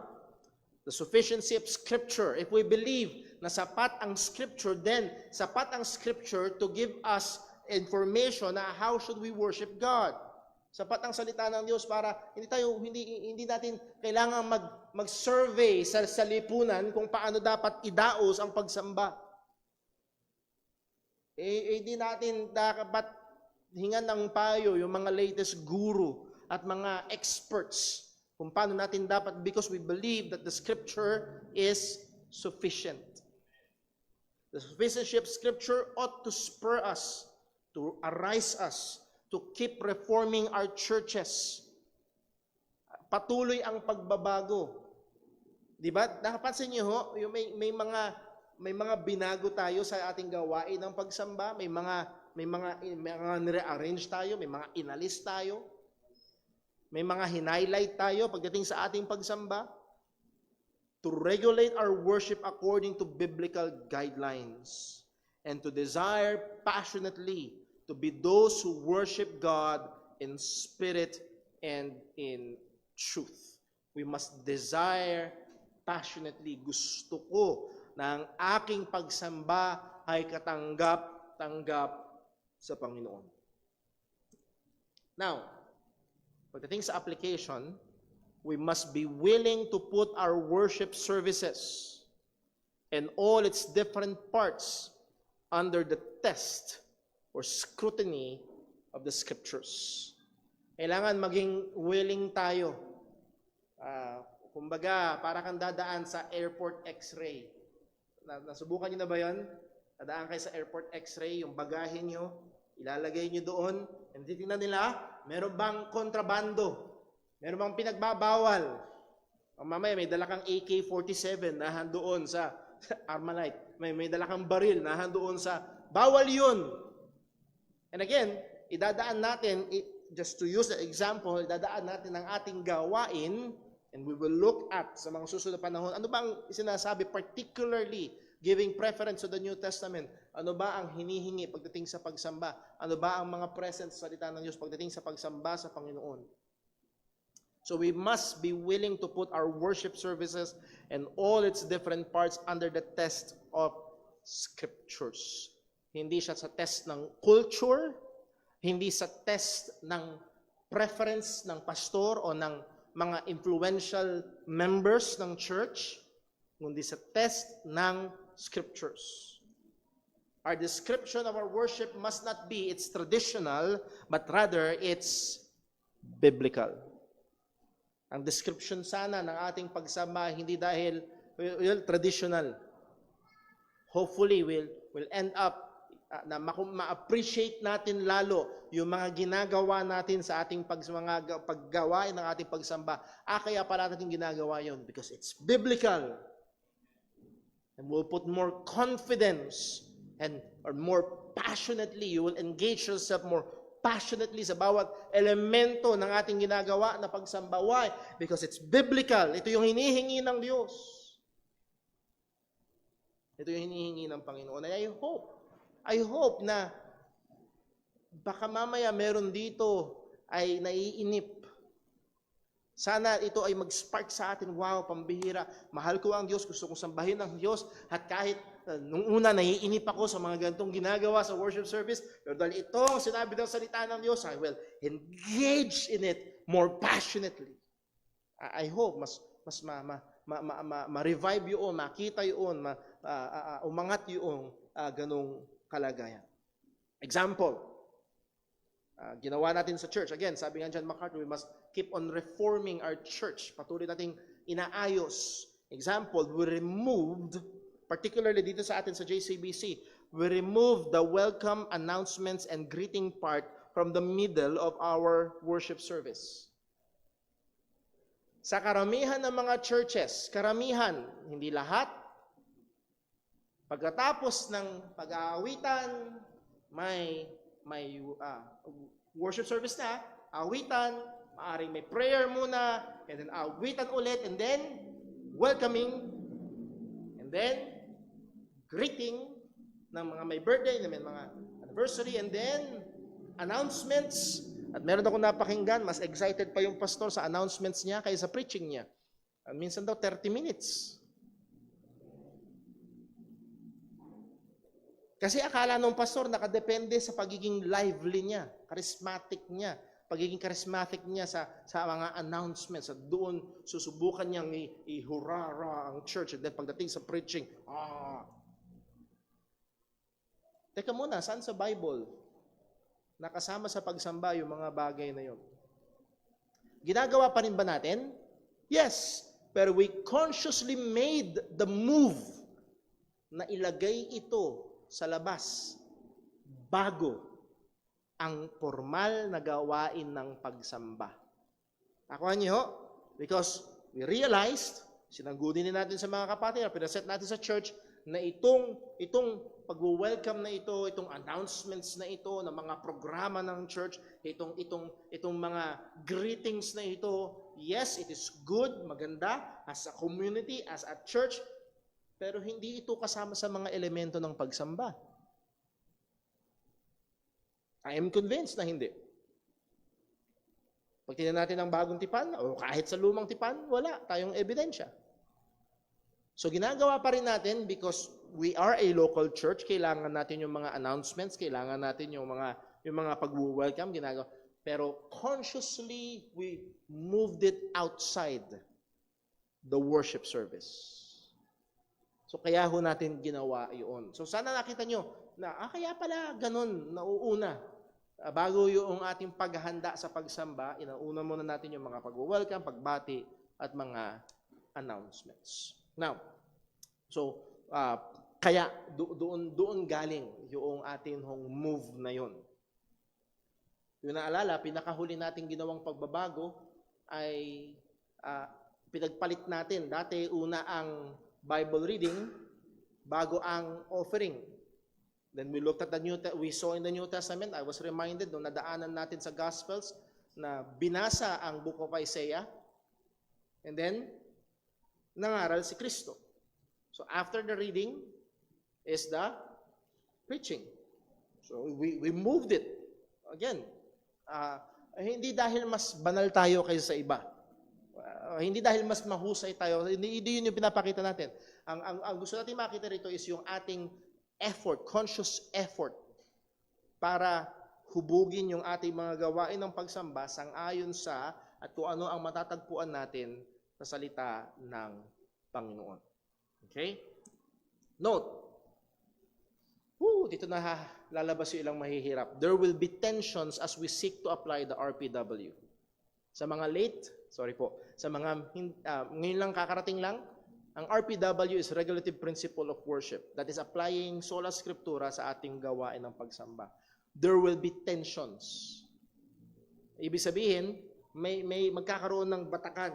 the sufficiency of Scripture. If we believe na sapat ang Scripture, then sapat ang Scripture to give us information na how should we worship God. Sapat ang salita ng Diyos para hindi natin kailangan mag-survey sa lipunan kung paano dapat idaos ang pagsamba. Hindi natin dapat hingan ng payo yung mga latest guru at mga experts kung paano natin dapat, because we believe that the Scripture is sufficient. The sufficiency of Scripture ought to spur us, to arise us, to keep reforming our churches. Patuloy ang pagbabago. Di ba? Nakapansin niyo ho, yung may mga binago tayo sa ating gawain ng pagsamba, may mga nire-arrange tayo, may mga inalis tayo, may mga hinighlight tayo pagdating sa ating pagsamba to regulate our worship according to biblical guidelines and to desire passionately to be those who worship God in spirit and in truth. We must desire passionately. Gusto ko na ang aking pagsamba ay katanggap-tanggap sa Panginoon. Now, pagdating sa application, we must be willing to put our worship services and all its different parts under the test or scrutiny of the Scriptures. Kailangan maging willing tayo. Kumbaga, para kang dadaan sa airport x-ray. Nasubukan nyo na ba yun? Dadaan kayo sa airport x-ray, yung bagahe nyo, ilalagay nyo doon, and titignan nila, meron bang kontrabando? Meron bang pinagbabawal? Mamaya may dala kang AK-47 na handoon sa Armalite. May dala kang baril na handoon sa bawal yun. And again, idadaan natin, just to use the example, idadaan natin ang ating gawain, and we will look at sa mga susunod na panahon, ano ba ang sinasabi, particularly giving preference to the New Testament? Ano ba ang hinihingi pagdating sa pagsamba? Ano ba ang mga presence sa salita ng Diyos pagdating sa pagsamba sa Panginoon? So we must be willing to put our worship services and all its different parts under the test of Scriptures. Hindi siya sa test ng culture, hindi sa test ng preference ng pastor o ng mga influential members ng church, kundi sa test ng Scriptures. Our description of our worship must not be it's traditional, but rather it's biblical. Ang description sana ng ating pagsamba hindi dahil traditional. Hopefully we'll end up na ma-appreciate natin lalo yung mga ginagawa natin sa ating mga paggawain ng ating pagsamba. Kaya pala natin ginagawa yon because it's biblical. And we'll put more confidence or more passionately, you will engage yourself more passionately sa bawat elemento ng ating ginagawa na pagsamba. Why? Because it's biblical. Ito yung hinihingi ng Diyos. Ito yung hinihingi ng Panginoon. And I hope na baka mamaya meron dito ay naiinip. Sana ito ay mag-spark sa atin, wow, pambihira, mahal ko ang Diyos, gusto kong sambahin ang Diyos, at kahit nung una naiinip ako sa mga ganitong ginagawa sa worship service, pero dahil itong sinabi ng salita ng Diyos, I will engage in it more passionately. I hope mas ma-revive yun, makita yun, umangat yung ganong kalagayan. Example, ginawa natin sa church. Again, sabi nga John MacArthur, we must keep on reforming our church. Patuloy nating inaayos. Example, we removed, particularly dito sa atin sa JCBC, we removed the welcome announcements and greeting part from the middle of our worship service. Sa karamihan ng mga churches, karamihan, hindi lahat, pagkatapos ng pag-aawitan, may worship service na, awitan, maaring may prayer muna, and then awitan ulit, and then welcoming, and then greeting ng mga may birthday, ng mga anniversary, and then announcements. At meron akong napakinggan, mas excited pa yung pastor sa announcements niya kaysa sa preaching niya. At minsan daw 30 minutes. Kasi akala nung pastor nakadepende sa pagiging lively niya, charismatic niya, pagiging charismatic niya sa mga announcements. At doon susubukan niyang ihurara ang church. And then pagdating sa preaching, Teka muna, saan sa Bible nakasama sa pagsamba yung mga bagay na yun? Ginagawa pa rin ba natin? Yes. Pero we consciously made the move na ilagay ito sa labas bago ang formal na gawain ng pagsamba. Nakuha niyo? Because we realized, sinanggunin natin sa mga kapatid, pinaset natin sa church, na itong pag-welcome na ito, itong announcements na ito, ng mga programa ng church, itong mga greetings na ito, yes, it is good, maganda, as a community, as a church, pero hindi ito kasama sa mga elemento ng pagsamba. I am convinced na hindi. Pag tingnan natin ang bagong tipan, o kahit sa lumang tipan, wala tayong ebidensya. So ginagawa pa rin natin because we are a local church, kailangan natin yung mga announcements, kailangan natin yung mga pag-welcome, ginagawa. Pero consciously, we moved it outside the worship service. So kaya ho natin ginawa yun. So sana nakita nyo na, kaya pala ganun, nauuna. bago yung ating paghahanda sa pagsamba, inauna muna natin yung mga pag-welcome, pagbati, at mga announcements. Now, so, kaya doon galing yung ating move na yun. Yung naalala, pinakahuli nating ginawang pagbabago ay pinagpalit natin. Dati, una ang Bible reading, bago ang offering. Then we looked at we saw in the New Testament, I was reminded nung nadaanan natin sa Gospels na binasa ang Book of Isaiah and then nangaral si Kristo. So after the reading is the preaching. So we moved it. Again, hindi dahil mas banal tayo kaysa sa iba. Hindi dahil mas mahusay tayo. Hindi yun yung pinapakita natin. Ang gusto natin makita rito is yung ating effort, conscious effort para hubugin yung ating mga gawain ng pagsamba sang-ayon sa at kung ano ang matatagpuan natin sa salita ng Panginoon. Okay? Note, dito na lalabas yung ilang mahihirap. There will be tensions as we seek to apply the RPW. Sa mga sa mga ngayon lang kakarating lang, ang RPW is Regulative Principle of Worship. That is applying sola scriptura sa ating gawain ng pagsamba. There will be tensions. Ibig sabihin, may magkakaroon ng batakan.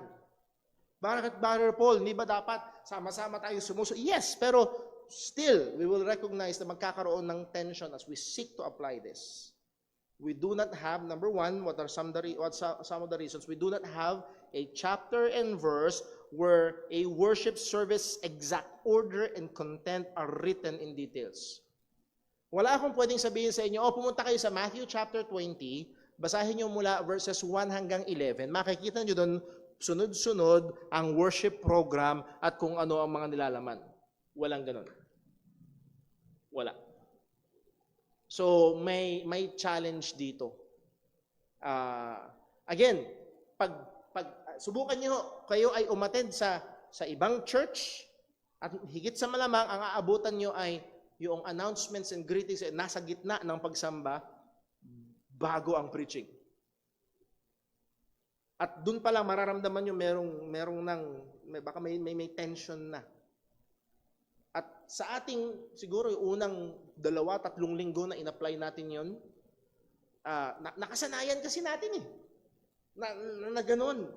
Bakit, Brother Paul, hindi ba dapat sama-sama tayo sumusunod? Yes, pero still, we will recognize na magkakaroon ng tension as we seek to apply this. We do not have, number one, what are some of the reasons? We do not have a chapter and verse where a worship service exact order and content are written in details. Wala akong pwedeng sabihin sa inyo, pumunta kayo sa Matthew chapter 20, basahin nyo mula verses 1 hanggang 11, makikita nyo doon sunod-sunod ang worship program at kung ano ang mga nilalaman. Walang ganun. Wala. So, may challenge dito. Again, pag subukan niyo, kayo ay umattend sa ibang church at higit sa malamang ang aabutan niyo ay yung announcements and greetings ay nasa gitna ng pagsamba bago ang preaching. At doon pa lang mararamdaman niyo baka may tension na. At sa ating siguro yung unang 2-3 linggo na in-apply natin yon, nakasanayan kasi natin na ganun.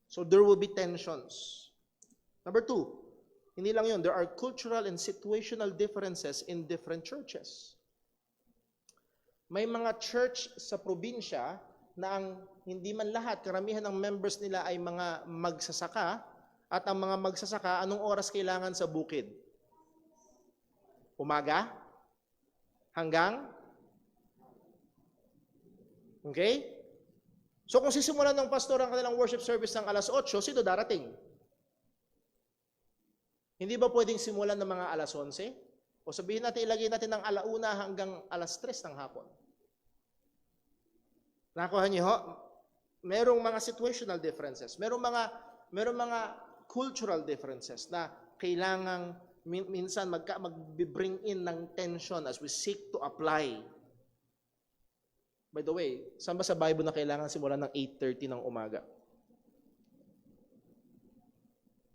So there will be tensions. Number 2, hindi lang yun, there are cultural and situational differences in different churches. May mga church sa probinsya na hindi man lahat, karamihan ng members nila ay mga magsasaka, at ang mga magsasaka, anong oras kailangan sa bukid? Umaga? Hanggang? Okay? So kung sisimulan ng pastor ang kanilang worship service ng alas 8, sino darating? Hindi ba pwedeng simulan ng mga alas 11? O sabihin natin, ilagay natin ng 1:00 hanggang alas 3 ng hapon. Nakuha niyo ho? Merong mga situational differences. Merong mga cultural differences na kailangang minsan mag-bring in ng tension as we seek to apply. By the way, saan ba sa Bible na kailangan simulan ng 8:30 ng umaga?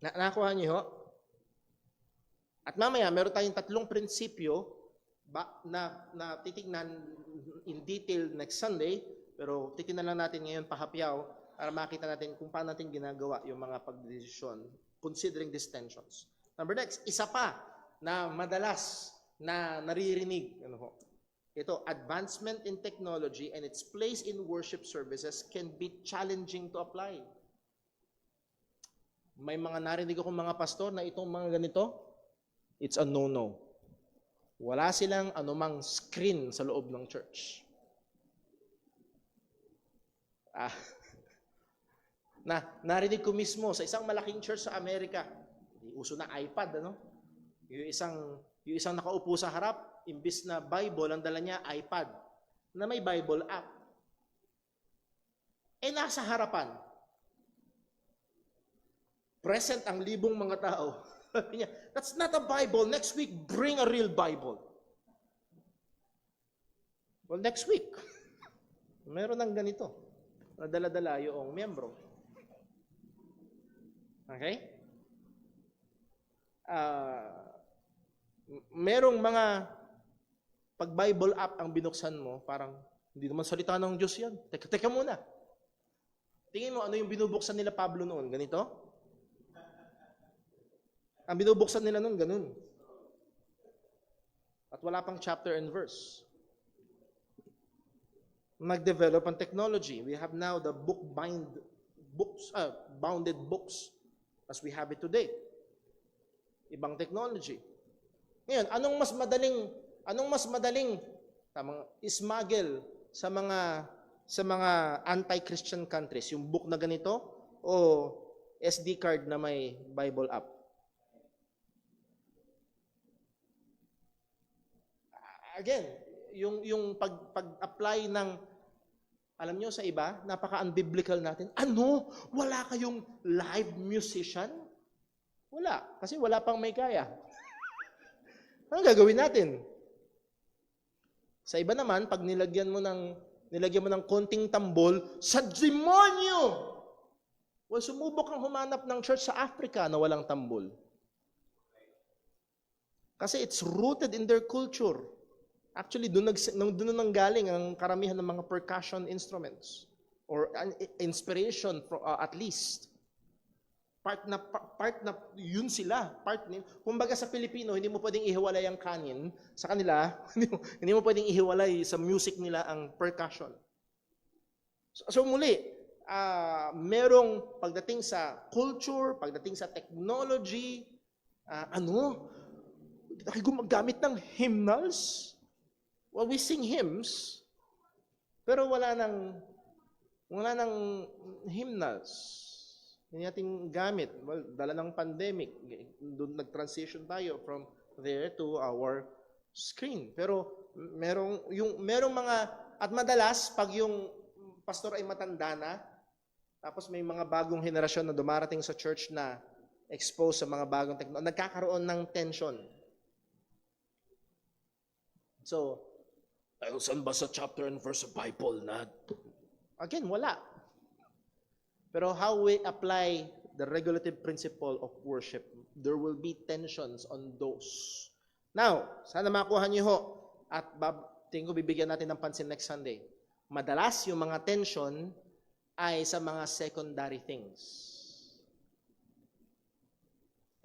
Nakuha niyo ho? At mamaya, meron tayong 3 prinsipyo na titignan in detail next Sunday, pero titignan lang natin ngayon pahapyaw para makita natin kung paano natin ginagawa yung mga pagdesisyon considering these tensions. Number next, isa pa na madalas na naririnig, ito, advancement in technology and its place in worship services can be challenging to apply. May mga narinig akong mga pastor na itong mga ganito, it's a no-no. Wala silang anumang screen sa loob ng church. Narinig ko mismo sa isang malaking church sa Amerika, uso na iPad, Yung isang nakaupo sa harap, imbis na Bible, ang dala niya iPad, na may Bible app. Nasa harapan, present ang libong mga tao. That's not a Bible. Next week, bring a real Bible. Well, next week, meron ng ganito. Nadala-dala yung miyembro. Okay? Merong mga pag Bible app ang binuksan mo, parang hindi naman salita ng Diyos yan. Teka muna. Tingin mo ano yung binubuksan nila Pablo noon? Ganito? Ang binubuksan nila noon, ganun. At wala pang chapter and verse. Nag-develop ang technology. We have now the bounded books as we have it today. Ibang technology. Ngayon, anong mas madaling ismagel sa mga anti-Christian countries, yung book na ganito o SD card na may Bible app? Again, yung pag-apply ng, alam nyo sa iba, napaka-unbiblical natin. Ano? Wala kayong live musician? Wala. Kasi wala pang may kaya. Anong gagawin natin? Sa iba naman, pag nilagyan mo ng konting tambol, sa demonyo! Well, sumubok ang humanap ng church sa Africa na walang tambol. Kasi it's rooted in their culture. Actually, doon nanggaling ang karamihan ng mga percussion instruments or inspiration at least. Part na yun sila. Kumbaga sa Pilipino, hindi mo pwedeng ihiwalay ang kanin. Sa kanila, hindi mo pwedeng ihiwalay sa music nila ang percussion. So muli, merong pagdating sa culture, pagdating sa technology, gumagamit ng hymnals. Well, we sing hymns, pero wala nang hymnals. Hindi natin gamit. Well, dala ng pandemic, doon nag-transition tayo from there to our screen. Pero merong mga, at madalas pag yung pastor ay matanda na, tapos may mga bagong henerasyon na dumarating sa church na exposed sa mga bagong technology, nagkakaroon ng tension. So, saan ba sa chapter and verse sa Bible na? Again, wala. Pero how we apply the regulative principle of worship, there will be tensions on those. Now, sana makuha niyo ho, at tingin ko bibigyan natin ng pansin next Sunday. Madalas yung mga tension ay sa mga secondary things.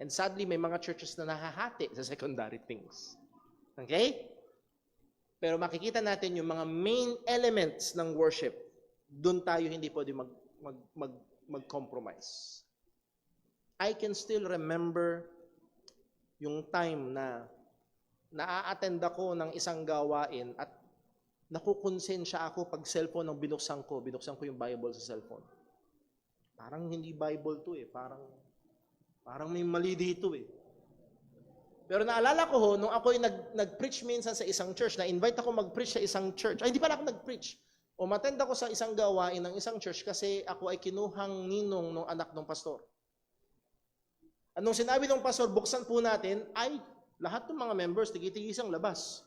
And sadly, may mga churches na nahahati sa secondary things. Okay? Pero makikita natin yung mga main elements ng worship, doon tayo hindi pwede mag-compromise. I can still remember yung time na naa-attend ako ng isang gawain at nakukonsensya ako pag cellphone ang binuksan ko yung Bible sa cellphone. Parang hindi Bible to eh, parang may mali dito eh. Pero naalala ko ho, nung ako'y nag-preach minsan sa isang church, na-invite ako mag-preach sa isang church. Ay, hindi pala ako nag-preach. Umattend ako sa isang gawain ng isang church kasi ako ay kinuhang ninong ng anak ng pastor. Anong sinabi ng pastor, buksan po natin, ay lahat ng mga members, tigitigisang labas.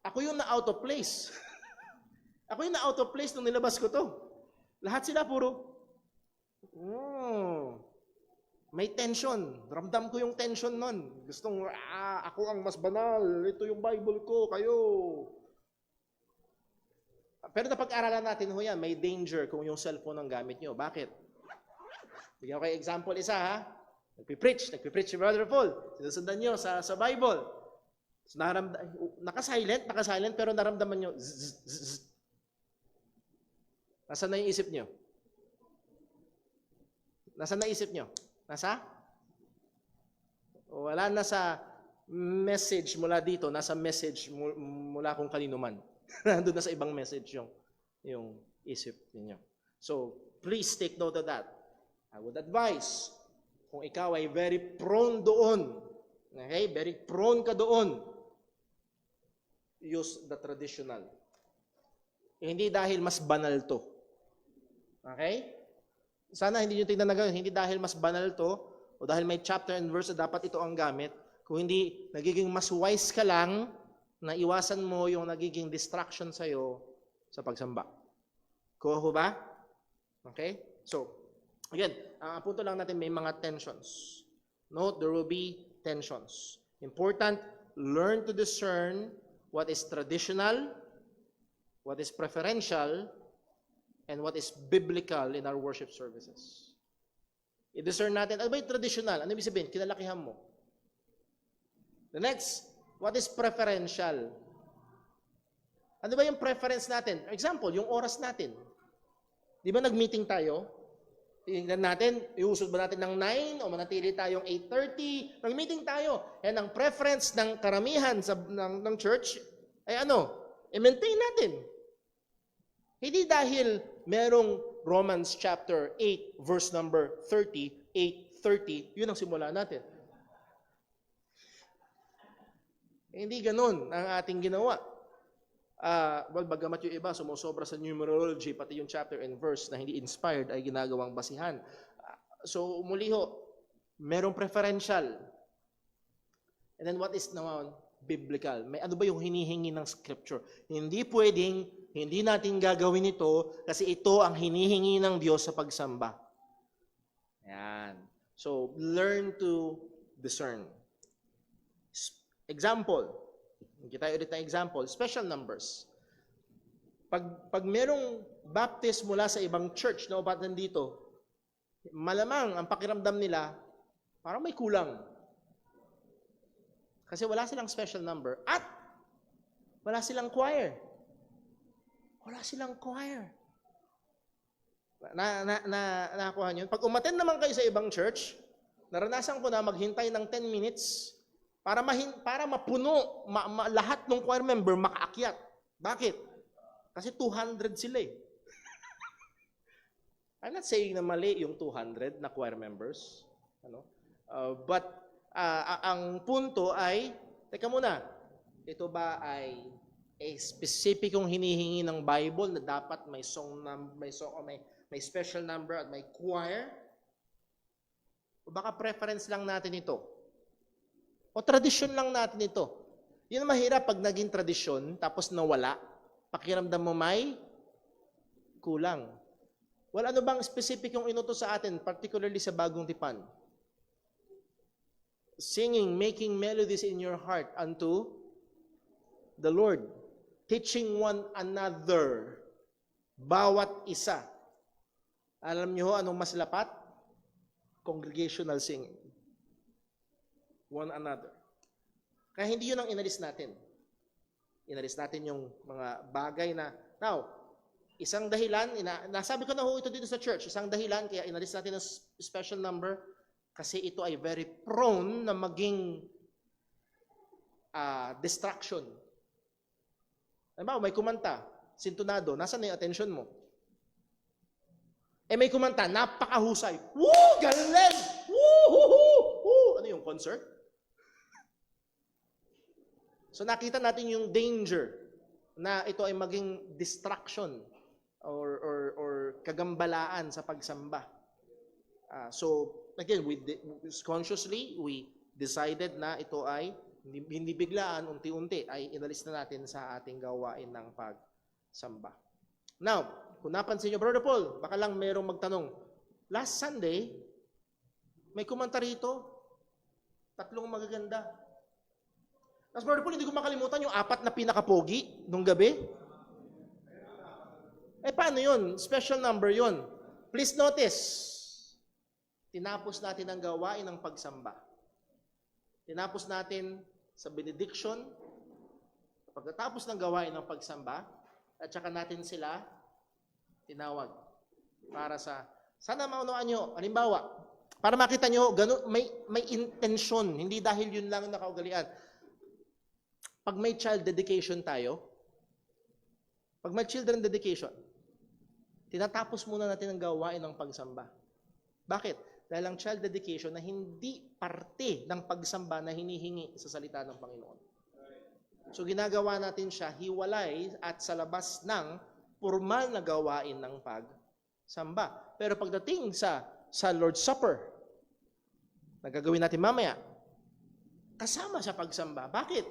Ako yung na-out of place. Ako yung na-out of place nung nilabas ko to. Lahat sila puro, may tension. Ramdam ko yung tension nun. Gustong, ako ang mas banal. Ito yung Bible ko, kayo. Pero napag-aralan natin ho yan, may danger kung yung cellphone ang gamit nyo. Bakit? Bigyan ko kayo example isa ha. Nagpipreach si Brother Paul. Sinusundan nyo sa Bible. So, naka-silent, pero naramdaman nyo, zzz. Nasaan na yung isip nyo? Nasaan na isip nyo? Nasa? Wala na sa message mula dito, nasa message mula kung kanino man. Nandun na sa ibang message yung isip ninyo. So, please take note of that. I would advise, kung ikaw ay very prone doon, okay, very prone ka doon, use the traditional. Hindi dahil mas banal to. Okay? Sana hindi nyo tingnan na gano'n, hindi dahil mas banal to, o dahil may chapter and verse na dapat ito ang gamit, kung hindi nagiging mas wise ka lang na iwasan mo yung nagiging distraction sa'yo sa pagsamba. Kuha ko ba? Okay? So, again, ang punto lang natin may mga tensions. Note, there will be tensions. Important, learn to discern what is traditional, what is preferential, and what is biblical in our worship services. I-discern natin, ano ba yung traditional? Ano ibig sabihin? Kinalakihan mo. The next, what is preferential? Ano ba yung preference natin? Example, yung oras natin. Di ba nag-meeting tayo? Tingnan natin, iusod ba natin ng 9 o manatili tayong 8:30? Nag-meeting tayo. And ang preference ng karamihan ng church ay ano? I-maintain natin. Hindi dahil merong Romans chapter 8, verse number 30, 8:30, yun ang simula natin. Hindi ganun ang ating ginawa. Well, bagamat yung iba sumusobra sa numerology, pati yung chapter and verse na hindi inspired ay ginagawang basihan. So, muli ho, merong preferential. And then what is naman biblical? May ano ba yung hinihingi ng scripture? Hindi pwedeng, hindi natin gagawin ito kasi ito ang hinihingi ng Diyos sa pagsamba. Yan. So, learn to discern. Example. Kita ulit na example. Special numbers. Pag merong baptist mula sa ibang church na upat nandito, malamang ang pakiramdam nila, parang may kulang. Kasi wala silang special number at wala silang choir. Wala silang choir. Nakuha nyo? Pag umattend naman kayo sa ibang church, naranasan ko na maghintay ng 10 minutes para mapuno lahat ng choir member makaakyat. Bakit? Kasi 200 sila eh. I'm not saying na mali yung 200 na choir members. But ang punto ay, teka muna, ito ba ay specificong hinihingi ng Bible na dapat may special number at may choir? O baka preference lang natin ito? O tradisyon lang natin ito? Yun ang mahirap pag naging tradisyon tapos nawala, pakiramdam mo may kulang. Well, ano bang specific yung inutos sa atin, particularly sa Bagong Tipan? Singing, making melodies in your heart unto the Lord. Teaching one another. Bawat isa. Alam niyo anong mas lapat? Congregational singing. One another. Kaya hindi yun ang inalis natin. Inalis natin yung mga bagay na, now, isang dahilan, nasabi ko na ho ito dito sa church, isang dahilan kaya inalis natin ang special number kasi ito ay very prone na maging distraction. Diba, may kumanta, sintonado, nasaan na yung attention mo? May kumanta, napakahusay. Woo! Galing! Woo! Ano yung concert? So nakita natin yung danger na ito ay maging distraction or kagambalaan sa pagsamba. So again, consciously, we decided na ito ay hindi biglaan, unti-unti ay inalis na natin sa ating gawain ng pagsamba. Now, kung napansin nyo, Brother Paul, baka lang merong magtanong, last Sunday, may kumanta rito, 3 magaganda. Tapos Brother Paul, hindi ko makalimutan yung 4 na pinakapogi nung gabi. Paano yun? Special number yun. Please notice, tinapos natin ang gawain ng pagsamba. Tinapos natin sa benediction, pagkatapos ng gawain ng pagsamba, at saka natin sila tinawag para sana maunawaan nyo, halimbawa, para makita nyo, may intensyon, hindi dahil yun lang nakaugalian. Pag may child dedication tayo, pag may children dedication, tinatapos muna natin ang gawain ng pagsamba. Bakit? Dahil ang child dedication na hindi parte ng pagsamba na hinihingi sa salita ng Panginoon. So ginagawa natin siya hiwalay at sa labas ng formal na gawain ng pagsamba. Pero pagdating sa Lord's Supper, na gagawin natin mamaya, kasama sa pagsamba. Bakit?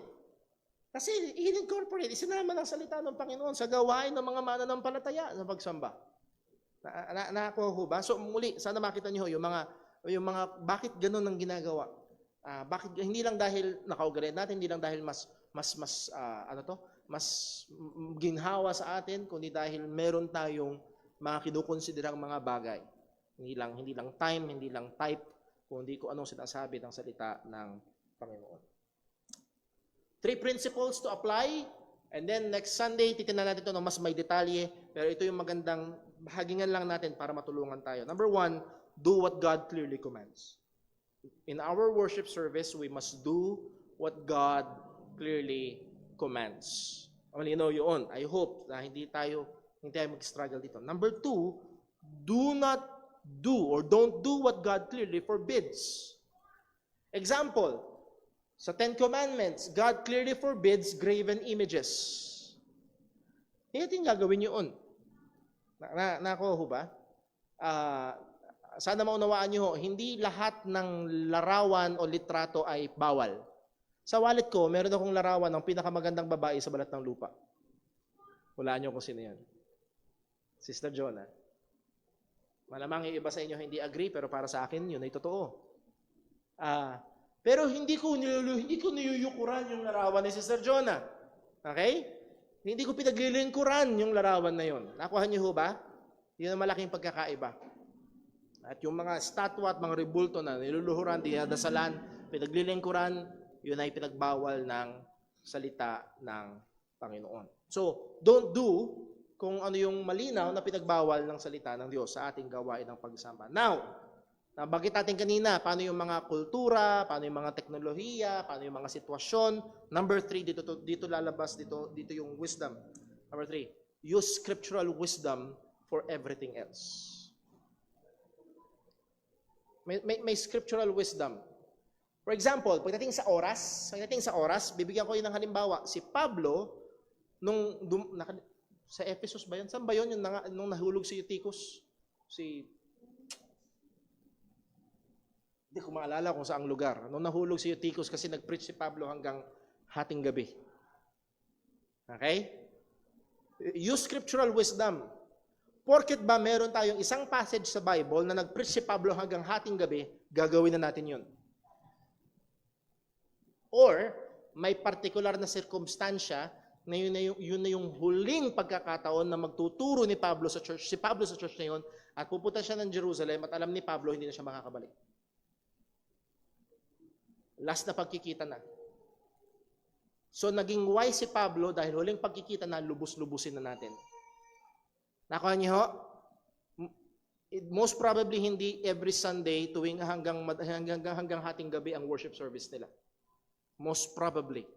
Kasi in-incorporate, isinama ng salita ng Panginoon sa gawain ng mga mananampalataya sa pagsamba. Nakuha ho ba? So muli, sana makita niyo yung mga bakit ganun ang ginagawa. Bakit hindi lang dahil nakaugalit natin, hindi lang dahil mas ginhawa sa atin, kundi dahil meron tayong mga kinukonsiderang mga bagay. Hindi lang time, hindi lang type, kundi kung anong sinasabi ng salita ng Panginoon. 3 principles to apply, and then next Sunday, titingnan natin ito ng mas may detalye, pero ito yung magandang bahagingan lang natin para matulungan tayo. Number 1, do what God clearly commands. In our worship service, we must do what God clearly commands. Malinaw yun. I hope na hindi tayo mag-struggle dito. Number 2, do not do or don't do what God clearly forbids. Example, sa 10 Commandments, God clearly forbids graven images. Hindi natin gagawin yun. Nakuha ho ba? Sana maunawaan nyo, hindi lahat ng larawan o litrato ay bawal. Sa wallet ko, meron akong larawan ng pinakamagandang babae sa balat ng lupa. Hulaan nyo kung sino yan. Sister Jonah. Malamang yung iba sa inyo hindi agree, pero para sa akin, yun ay totoo. Pero hindi ko niyuyukuran yung larawan ni Sister Jonah. Okay? Hindi ko pinaglilingkuran yung larawan na yun. Nakuha niyo ho ba? Yun ang malaking pagkakaiba. At yung mga statwa at mga rebulto na niluluhuran, dinadasalan, pinaglilingkuran, yun ay pinagbawal ng salita ng Panginoon. So, don't do kung ano yung malinaw na pinagbawal ng salita ng Diyos sa ating gawain ng pagsamba. Now, nabanggit natin kanina, paano yung mga kultura, paano yung mga teknolohiya, paano yung mga sitwasyon. Number 3, dito lalabas, dito yung wisdom. Number 3, use scriptural wisdom for everything else. May scriptural wisdom. For example, pagdating sa oras, bibigyan ko yun ng halimbawa. Si Pablo, sa Ephesus ba yun? Saan ba yun? Nung nahulog si Eutychus? Hindi ko maalala kung saang lugar. Nung nahulog si Eutychus kasi nag-preach si Pablo hanggang hating gabi. Okay? Use scriptural wisdom. Porket ba meron tayong isang passage sa Bible na nag-preach si Pablo hanggang hating gabi, gagawin na natin yun. Or, may particular na circumstansya na yun na yung huling pagkakataon na magtuturo ni Pablo sa church, si Pablo sa church na yun, at pupunta siya ng Jerusalem at alam ni Pablo hindi na siya makakabalik. Last na pagkikita na. So, naging wise si Pablo dahil huling pagkikita na, lubos-lubusin na natin. Nakuha niyo ho? Most probably hindi every Sunday tuwing hanggang hating gabi ang worship service nila. Most probably.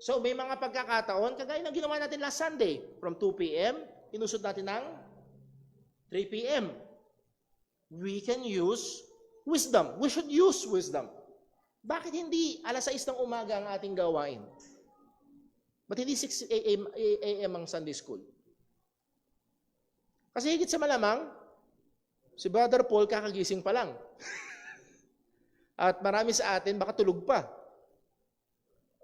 So, may mga pagkakataon, kagaya ng ginawa natin last Sunday, from 2 p.m., inusod natin ng 3 p.m. We can use wisdom. We should use wisdom. Bakit hindi alas 6 ng umaga ang ating gawain? Ba't hindi 6 a.m. ang Sunday school? Kasi higit sa malamang, si Brother Paul kakagising pa lang. At marami sa atin baka tulog pa.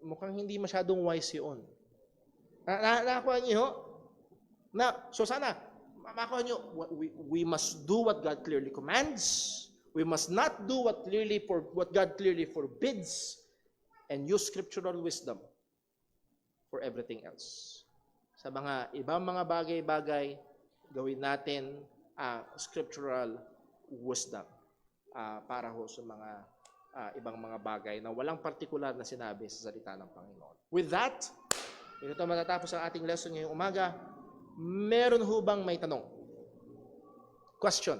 Mukhang hindi masyadong wise yun. Nakakuha niyo? So sana, makakuha niyo, we must do what God clearly commands. We must not do what God clearly forbids, and use scriptural wisdom for everything else. Sa mga ibang mga bagay-bagay, gawin natin scriptural wisdom para ho sa mga ibang mga bagay na walang partikular na sinabi sa salita ng Panginoon. With that, ito matatapos ang ating lesson ngayong umaga. Meron ho bang may tanong? Question?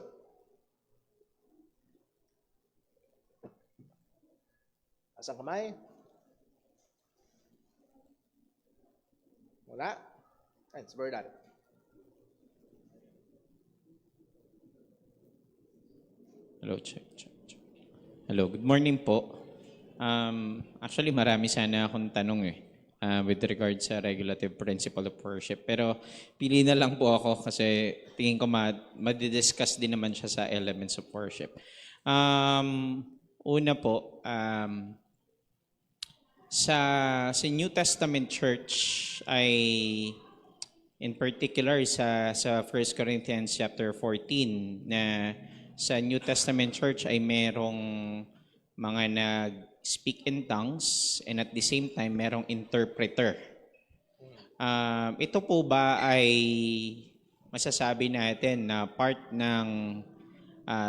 Asang kamay? Wala? It's Bernard. Hello, check. Hello, good morning po. Actually, marami sana akong tanong with regard sa regulative principle of worship. Pero pili na lang po ako kasi tingin ko madidiscuss din naman siya sa elements of worship. Una po, Sa New Testament church ay in particular sa 1 Corinthians chapter 14 na sa New Testament church ay merong mga nag-speak in tongues and at the same time merong interpreter. Ito po ba ay masasabi natin na part ng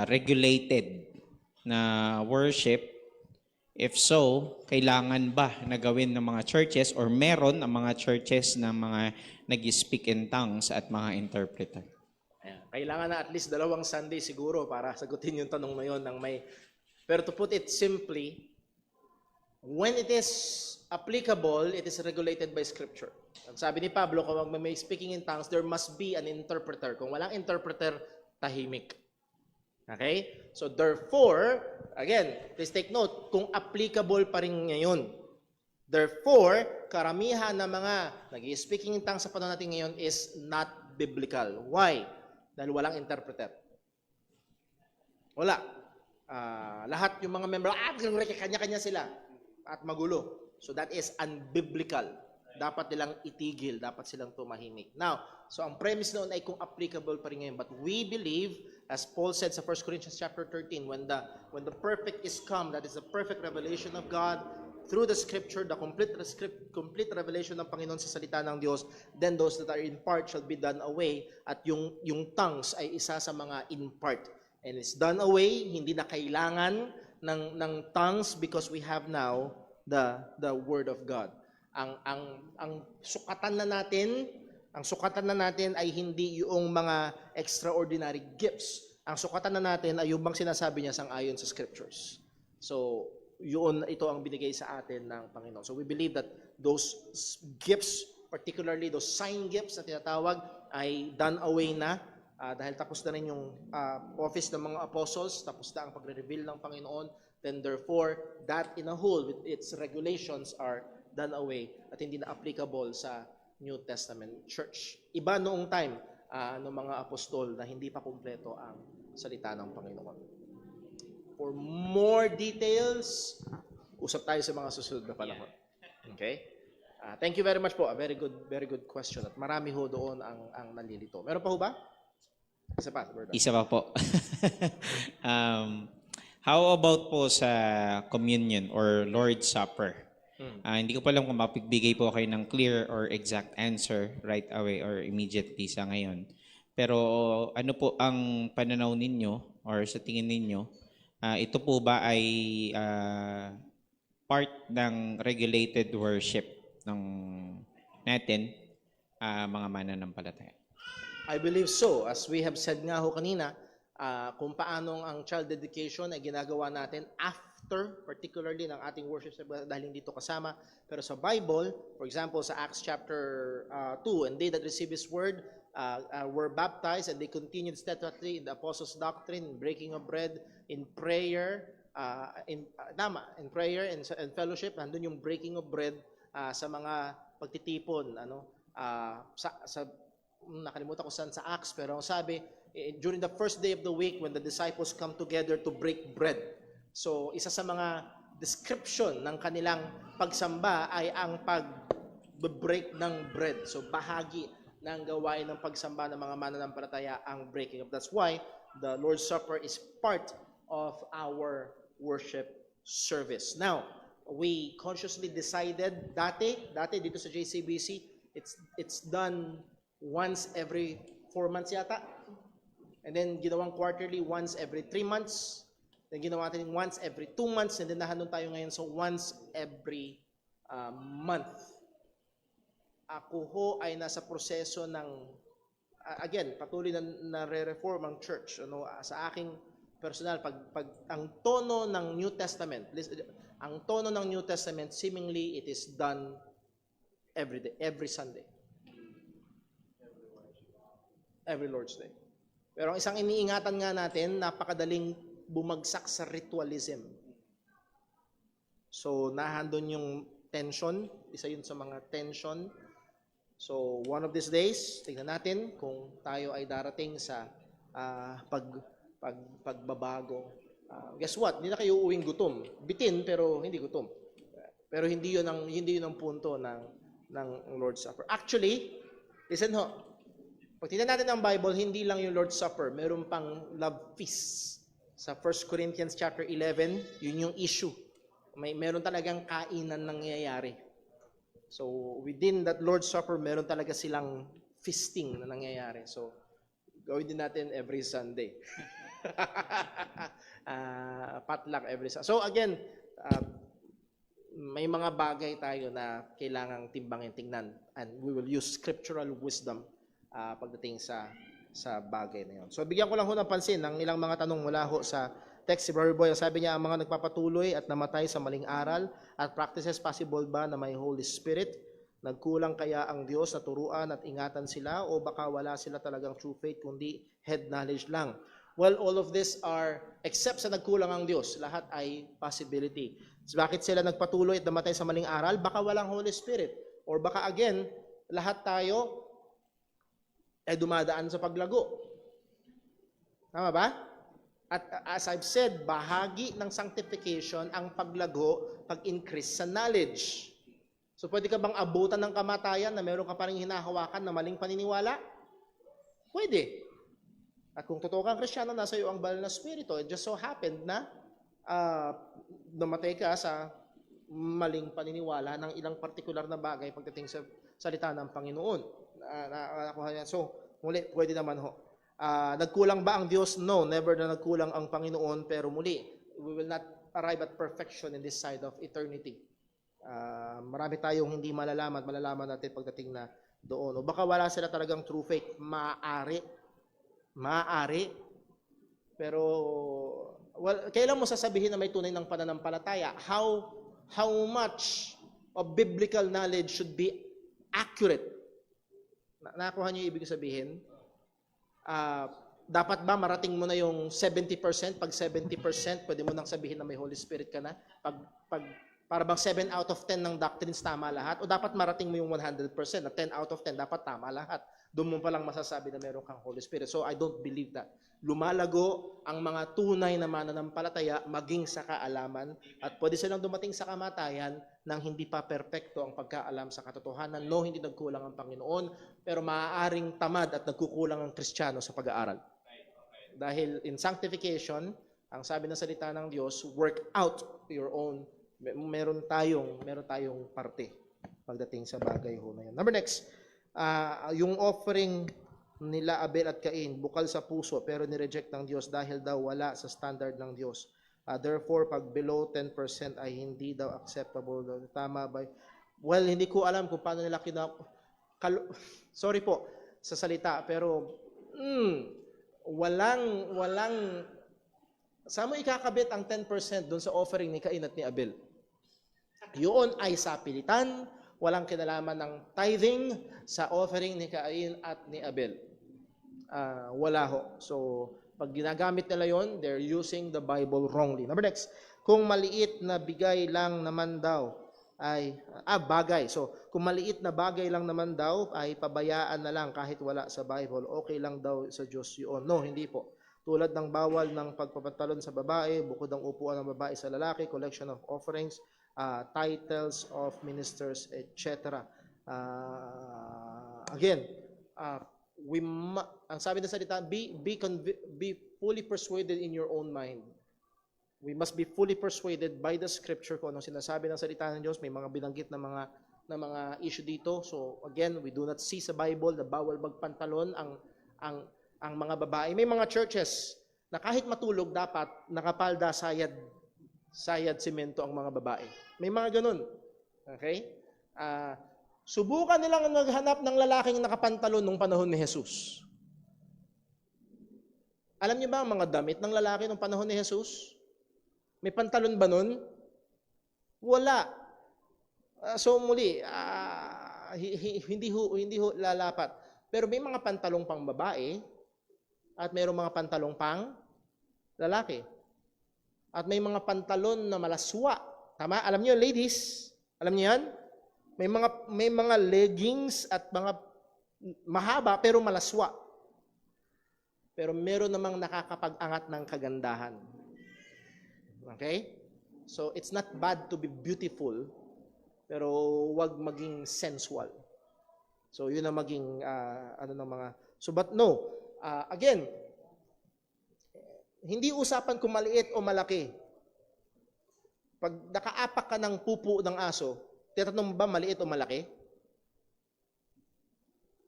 regulated na worship? If so, kailangan ba na gawin ng mga churches or meron ang mga churches na mga nag-speak in tongues at mga interpreter? Ayan. Kailangan na at least 2 Sunday siguro para sagutin yung tanong na yun ng may... Pero to put it simply, when it is applicable, it is regulated by Scripture. Ang sabi ni Pablo, kung may speaking in tongues, there must be an interpreter. Kung walang interpreter, tahimik. Okay? So therefore, again, please take note, kung applicable pa rin ngayon. Therefore, karamihan ng mga nag-speaking in tongues sa panahon natin ngayon is not biblical. Why? Dahil walang interpreter. Wala. Lahat yung mga member, kanya-kanya sila at magulo. So that is unbiblical. Dapat nilang itigil, dapat silang tumahimik. Now, so ang premise noon ay kung applicable pa rin ngayon. But we believe, as Paul said sa 1 Corinthians chapter 13, when the perfect is come, that is the perfect revelation of God, through the Scripture, the complete revelation ng Panginoon sa salita ng Diyos, then those that are in part shall be done away. At yung tongues ay isa sa mga in part. And it's done away, hindi na kailangan ng tongues because we have now the Word of God. Ang sukatan na natin ay hindi yung mga extraordinary gifts. Ang sukatan na natin ay yung bang sinasabi niya sang-ayon sa Scriptures. So, ito ang binigay sa atin ng Panginoon. So we believe that those gifts, particularly those sign gifts na tinatawag, ay done away na dahil tapos na rin yung office ng mga apostles, tapos na ang pagre-reveal ng Panginoon. Then therefore, that in a whole, with its regulations are done away at hindi na applicable sa New Testament church. Iba noong time ng mga apostol na hindi pa kumpleto ang salita ng Panginoon. For more details, usap tayo sa mga susunod na panahon. Okay? Thank you very much po. A very good question. At marami ho doon ang nalilito. Meron pa ho ba? Isa pa, Brother. Isa pa po. How about po sa communion or Lord's Supper? Hindi ko pa alam kung mapigbigay po kayo ng clear or exact answer right away or immediately sa ngayon. Pero ano po ang pananaw ninyo or sa tingin ninyo, ito po ba ay part ng regulated worship ng natin, mga mananampalataya? I believe so. As we have said nga ho kanina, kung paano ang child dedication ay ginagawa natin after, particularly ng ating worship dahil hindi ito kasama. Pero sa Bible, for example, sa Acts chapter 2, and they that receive His word were baptized and they continued steadfastly in the apostles' doctrine, in breaking of bread, in prayer, in prayer and fellowship. Nandun yung breaking of bread sa mga pagtitipon, nakalimutan ko saan sa Acts, pero ang sabi, during the first day of the week when the disciples come together to break bread. So, isa sa mga description ng kanilang pagsamba ay ang pag-break ng bread. So, bahagi ng gawain ng pagsamba ng mga mananampalataya ang breaking of. That's why the Lord's Supper is part of our worship service. Now, we consciously decided dati dito sa JCBC, it's done once every 4 months yata. And then ginawang quarterly once every 3 months. Then ginawa natin once every 2 months. And then nahanun tayo ngayon so once every month. Ako ho ay nasa proseso ng again, patuloy na re-reform ang church. Sa aking personal pag ang tono ng New Testament, ang tono ng New Testament seemingly it is done every day, every Sunday. Every Lord's Day. Pero ang isang iniingatan nga natin, napakadaling bumagsak sa ritualism. So, nahandun yung tension, isa yun sa mga tension. So, one of these days, tingnan natin kung tayo ay darating sa pagbabago. Guess what? Hindi na kayo uwing gutom. Bitin, pero hindi gutom. Pero hindi yun ang punto ng Lord's Supper. Actually, listen ho. Pag tingnan natin ang Bible, hindi lang yung Lord's Supper, meron pang love feast. Sa 1 Corinthians chapter 11, yun yung issue. Meron talagang kainan nangyayari. So, within that Lord's Supper, meron talaga silang feasting na nangyayari. So, gawin din natin every Sunday. Potluck every Sunday. So, again, may mga bagay tayo na kailangang timbangin, tingnan. And we will use scriptural wisdom pagdating sa bagay na yun. So, bigyan ko lang ho ng pansin ng ilang mga tanong mula ho sa text si Brother Boy. Sabi niya, ang mga nagpapatuloy at namatay sa maling aral at practices, possible ba na may Holy Spirit? Nagkulang kaya ang Diyos na turuan at ingatan sila o baka wala sila talagang true faith kundi head knowledge lang? Well, all of this are, except sa nagkulang ang Diyos, lahat ay possibility. So, bakit sila nagpatuloy at namatay sa maling aral? Baka walang Holy Spirit. Or baka again, lahat tayo ay dumadaan sa paglago. Tama ba? At as I've said, bahagi ng sanctification ang paglago, pag-increase sa knowledge. So pwede ka bang abutan ng kamatayan na meron ka pa rin hinahawakan na maling paniniwala? Pwede. At kung totoo kang Kristiyano, nasa iyo ang banal na Espiritu. It just so happened na namatay ka sa maling paniniwala ng ilang partikular na bagay pagdating sa salita ng Panginoon. So, muli, pwede naman ho. Nagkulang ba ang Diyos? No, never na nagkulang ang Panginoon, pero muli, we will not arrive at perfection in this side of eternity. Marami tayong hindi malalaman natin pagdating na doon. O baka wala sila talagang true faith. Maaari. Pero, well, kailan mo sasabihin na may tunay ng pananampalataya? How much of biblical knowledge should be accurate? Nakuha niyo ibig sabihin? Dapat ba marating mo na yung 70%? Pag 70%, pwede mo nang sabihin na may Holy Spirit ka na? Para bang 7 out of 10 ng doctrines tama lahat? O dapat marating mo yung 100%, na 10 out of 10 dapat tama lahat? Doon mo palang masasabi na meron kang Holy Spirit. So I don't believe that. Lumalago ang mga tunay na mananampalataya maging sa kaalaman at pwede silang dumating sa kamatayan nang hindi pa perpekto ang pagkaalam sa katotohanan. No, hindi nagkulang ang Panginoon, pero maaaring tamad at nagkukulang ang Kristiyano sa pag-aaral. Dahil in sanctification, ang sabi ng salita ng Diyos, work out your own. Meron tayong parte pagdating sa bagay ho na yan. Number next, yung offering nila Abel at Cain, bukal sa puso pero nireject ng Diyos dahil daw wala sa standard ng Diyos. Therefore, pag below 10% ay hindi daw acceptable. Tama ba? Well, hindi ko alam kung paano nila sorry po sa salita, pero walang saan mo ikakabit ang 10% doon sa offering ni Cain at ni Abel? Yun ay sapilitan, walang kinalaman ng tithing sa offering ni Cain at ni Abel. Wala ho. So, pag ginagamit nila yon, they're using the Bible wrongly. Number next, kung maliit na bigay lang naman daw ay, bagay. So, kung maliit na bagay lang naman daw ay pabayaan na lang kahit wala sa Bible, okay lang daw sa Diyos yun. No, hindi po. Tulad ng bawal ng pagpapantalon sa babae, bukod ang upuan ng babae sa lalaki, collection of offerings, titles of ministers, etc. Again, ang sabi ng salita, be fully persuaded in your own mind. We must be fully persuaded by the scripture kung anong sinasabi ng salita ng Diyos. May mga binanggit na mga issue dito. So again, we do not see sa Bible na bawal magpantalon ang mga babae. May mga churches na kahit matulog dapat nakapalda sayad semento ang mga babae. May mga ganun. Okay? Subukan nilang naghanap ng lalaking nakapantalon nung panahon ni Jesus. Alam niyo ba ang mga damit ng lalaki nung panahon ni Jesus? May pantalon ba nun? Wala. So muli, hindi ho lalapat. Pero may mga pantalong pang babae at mayroong mga pantalong pang lalaki. At may mga pantalon na malaswa. Tama? Alam niyo, ladies? Alam niyo yan? May mga leggings at mga mahaba pero malaswa. Pero meron namang nakakapag-angat ng kagandahan. Okay? So, it's not bad to be beautiful, pero wag maging sensual. So yun ang maging ng mga but no. Again, hindi usapan kung maliit o malaki. Pag nakaapak ka ng pupo ng aso, tinatanong ba maliit o malaki?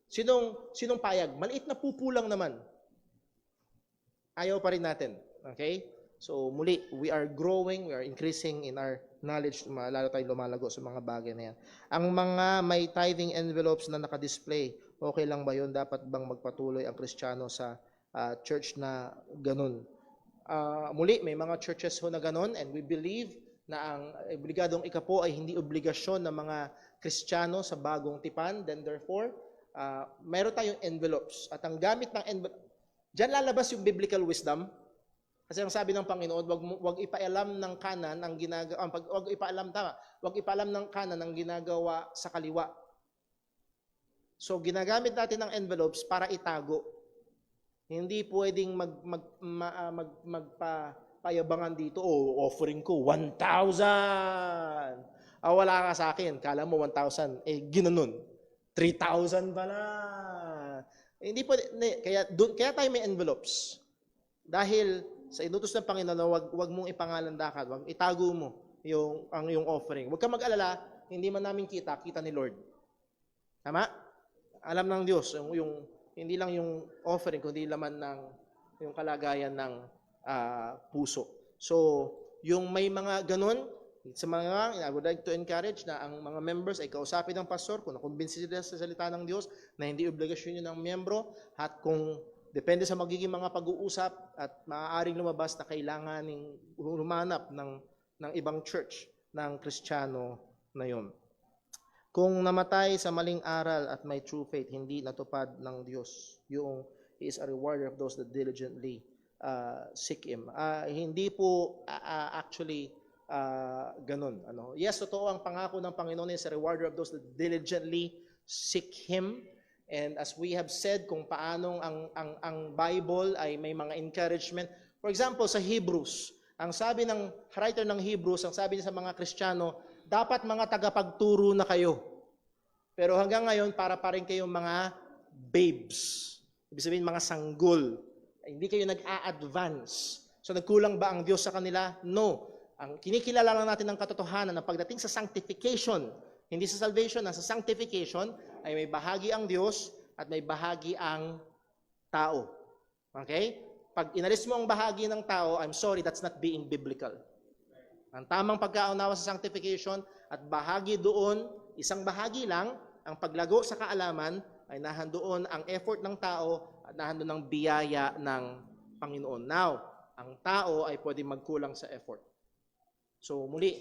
Sinong payag? Maliit na pupo lang naman. Ayaw pa rin natin. Okay? So muli, we are growing, we are increasing in our knowledge, lalo tayong lumalago sa mga bagay na yan. Ang mga may tithing envelopes na nakadisplay, okay lang ba yun? Dapat bang magpatuloy ang Kristiyano sa church na ganun? Muli, may mga churches ho na ganun, and we believe na ang obligadong ikapo ay hindi obligasyon ng mga Kristiyano sa bagong tipan. Then therefore, mayroon tayong envelopes. At ang gamit ng envelope, diyan lalabas yung biblical wisdom. Kasi ang sabi ng Panginoon, wag ipaalam ng kanan ang ginagawa, wag ipaalam ng kanan ang ginagawa sa kaliwa. So ginagamit natin ng envelopes para itago. Hindi pwedeng magpayabangan dito, offering ko 1,000. Wala ka sa akin, kala mo 1,000, ginanon. 3,000 pala. Hindi pwede, kaya tayo may envelopes. Dahil sa inutos ng Panginoon, wag mong ipangalandakan, wag itago mo yung offering. Huwag ka mag-alala, hindi man namin kita ni Lord. Tama? Alam ng Diyos, hindi lang yung offering, kundi laman ng yung kalagayan ng puso. So, yung may mga ganun, I would like to encourage na ang mga members ay kausapin ng pastor kung nakumbinsi sila sa salita ng Diyos na hindi obligasyon yun ng miyembro, at kung depende sa magiging mga pag-uusap at maaaring lumabas na kailangan humanap ng ibang church ng Kristiyano na yun. Kung namatay sa maling aral at may true faith, hindi natupad ng Diyos. He is a rewarder of those that diligently seek Him. Hindi po actually ganun. Yes, totoo ang pangako ng Panginoon is a rewarder of those that diligently seek Him. And as we have said, kung paanong ang Bible ay may mga encouragement. For example, sa Hebrews, ang sabi ng writer ng Hebrews, ang sabi niya sa mga Kristiyano, dapat mga tagapagturo na kayo. Pero hanggang ngayon, para pa rin kayong mga babes. Ibig sabihin, mga sanggol. Hindi kayo nag-a-advance. So nagkulang ba ang Diyos sa kanila? No. Ang kinikilala lang natin ng katotohanan na pagdating sa sanctification, hindi sa salvation, sa sanctification, ay may bahagi ang Diyos at may bahagi ang tao. Okay? Pag inalis mo ang bahagi ng tao, I'm sorry, that's not being biblical. Ang tamang pagkaunawa sa sanctification at bahagi doon, isang bahagi lang, ang paglago sa kaalaman ay nahandoon ang effort ng tao at nahandoon ang biyaya ng Panginoon. Now, ang tao ay pwedeng magkulang sa effort. So muli,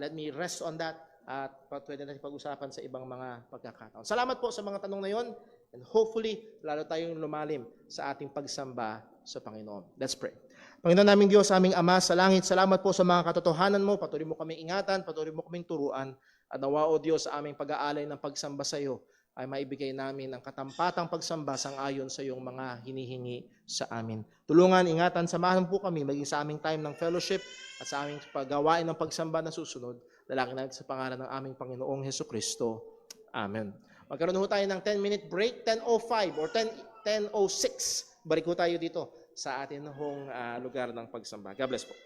let me rest on that at pwede natin pag-usapan sa ibang mga pagkakataon. Salamat po sa mga tanong na yon, and hopefully, lalo tayong lumalim sa ating pagsamba sa Panginoon. Let's pray. Panginoon naming Diyos, aming Ama sa langit, salamat po sa mga katotohanan mo. Patuloy mo kaming ingatan, patuloy mo kaming turuan. At nawa, O Diyos, sa aming pag-aalay ng pagsamba sa iyo, ay maibigay namin ang katampatang pagsamba sang-ayon sa iyong mga hinihingi sa amin. Tulungan, ingatan, samahan po kami maging sa aming time ng fellowship at sa aming paggawain ng pagsamba na susunod. Dalangin natin sa pangalan ng aming Panginoong Hesukristo. Amen. Magkaroon ho tayo ng 10-minute break, 10:05 or 10:06. Balik ho tayo dito sa atin hong lugar ng pagsamba. God bless po.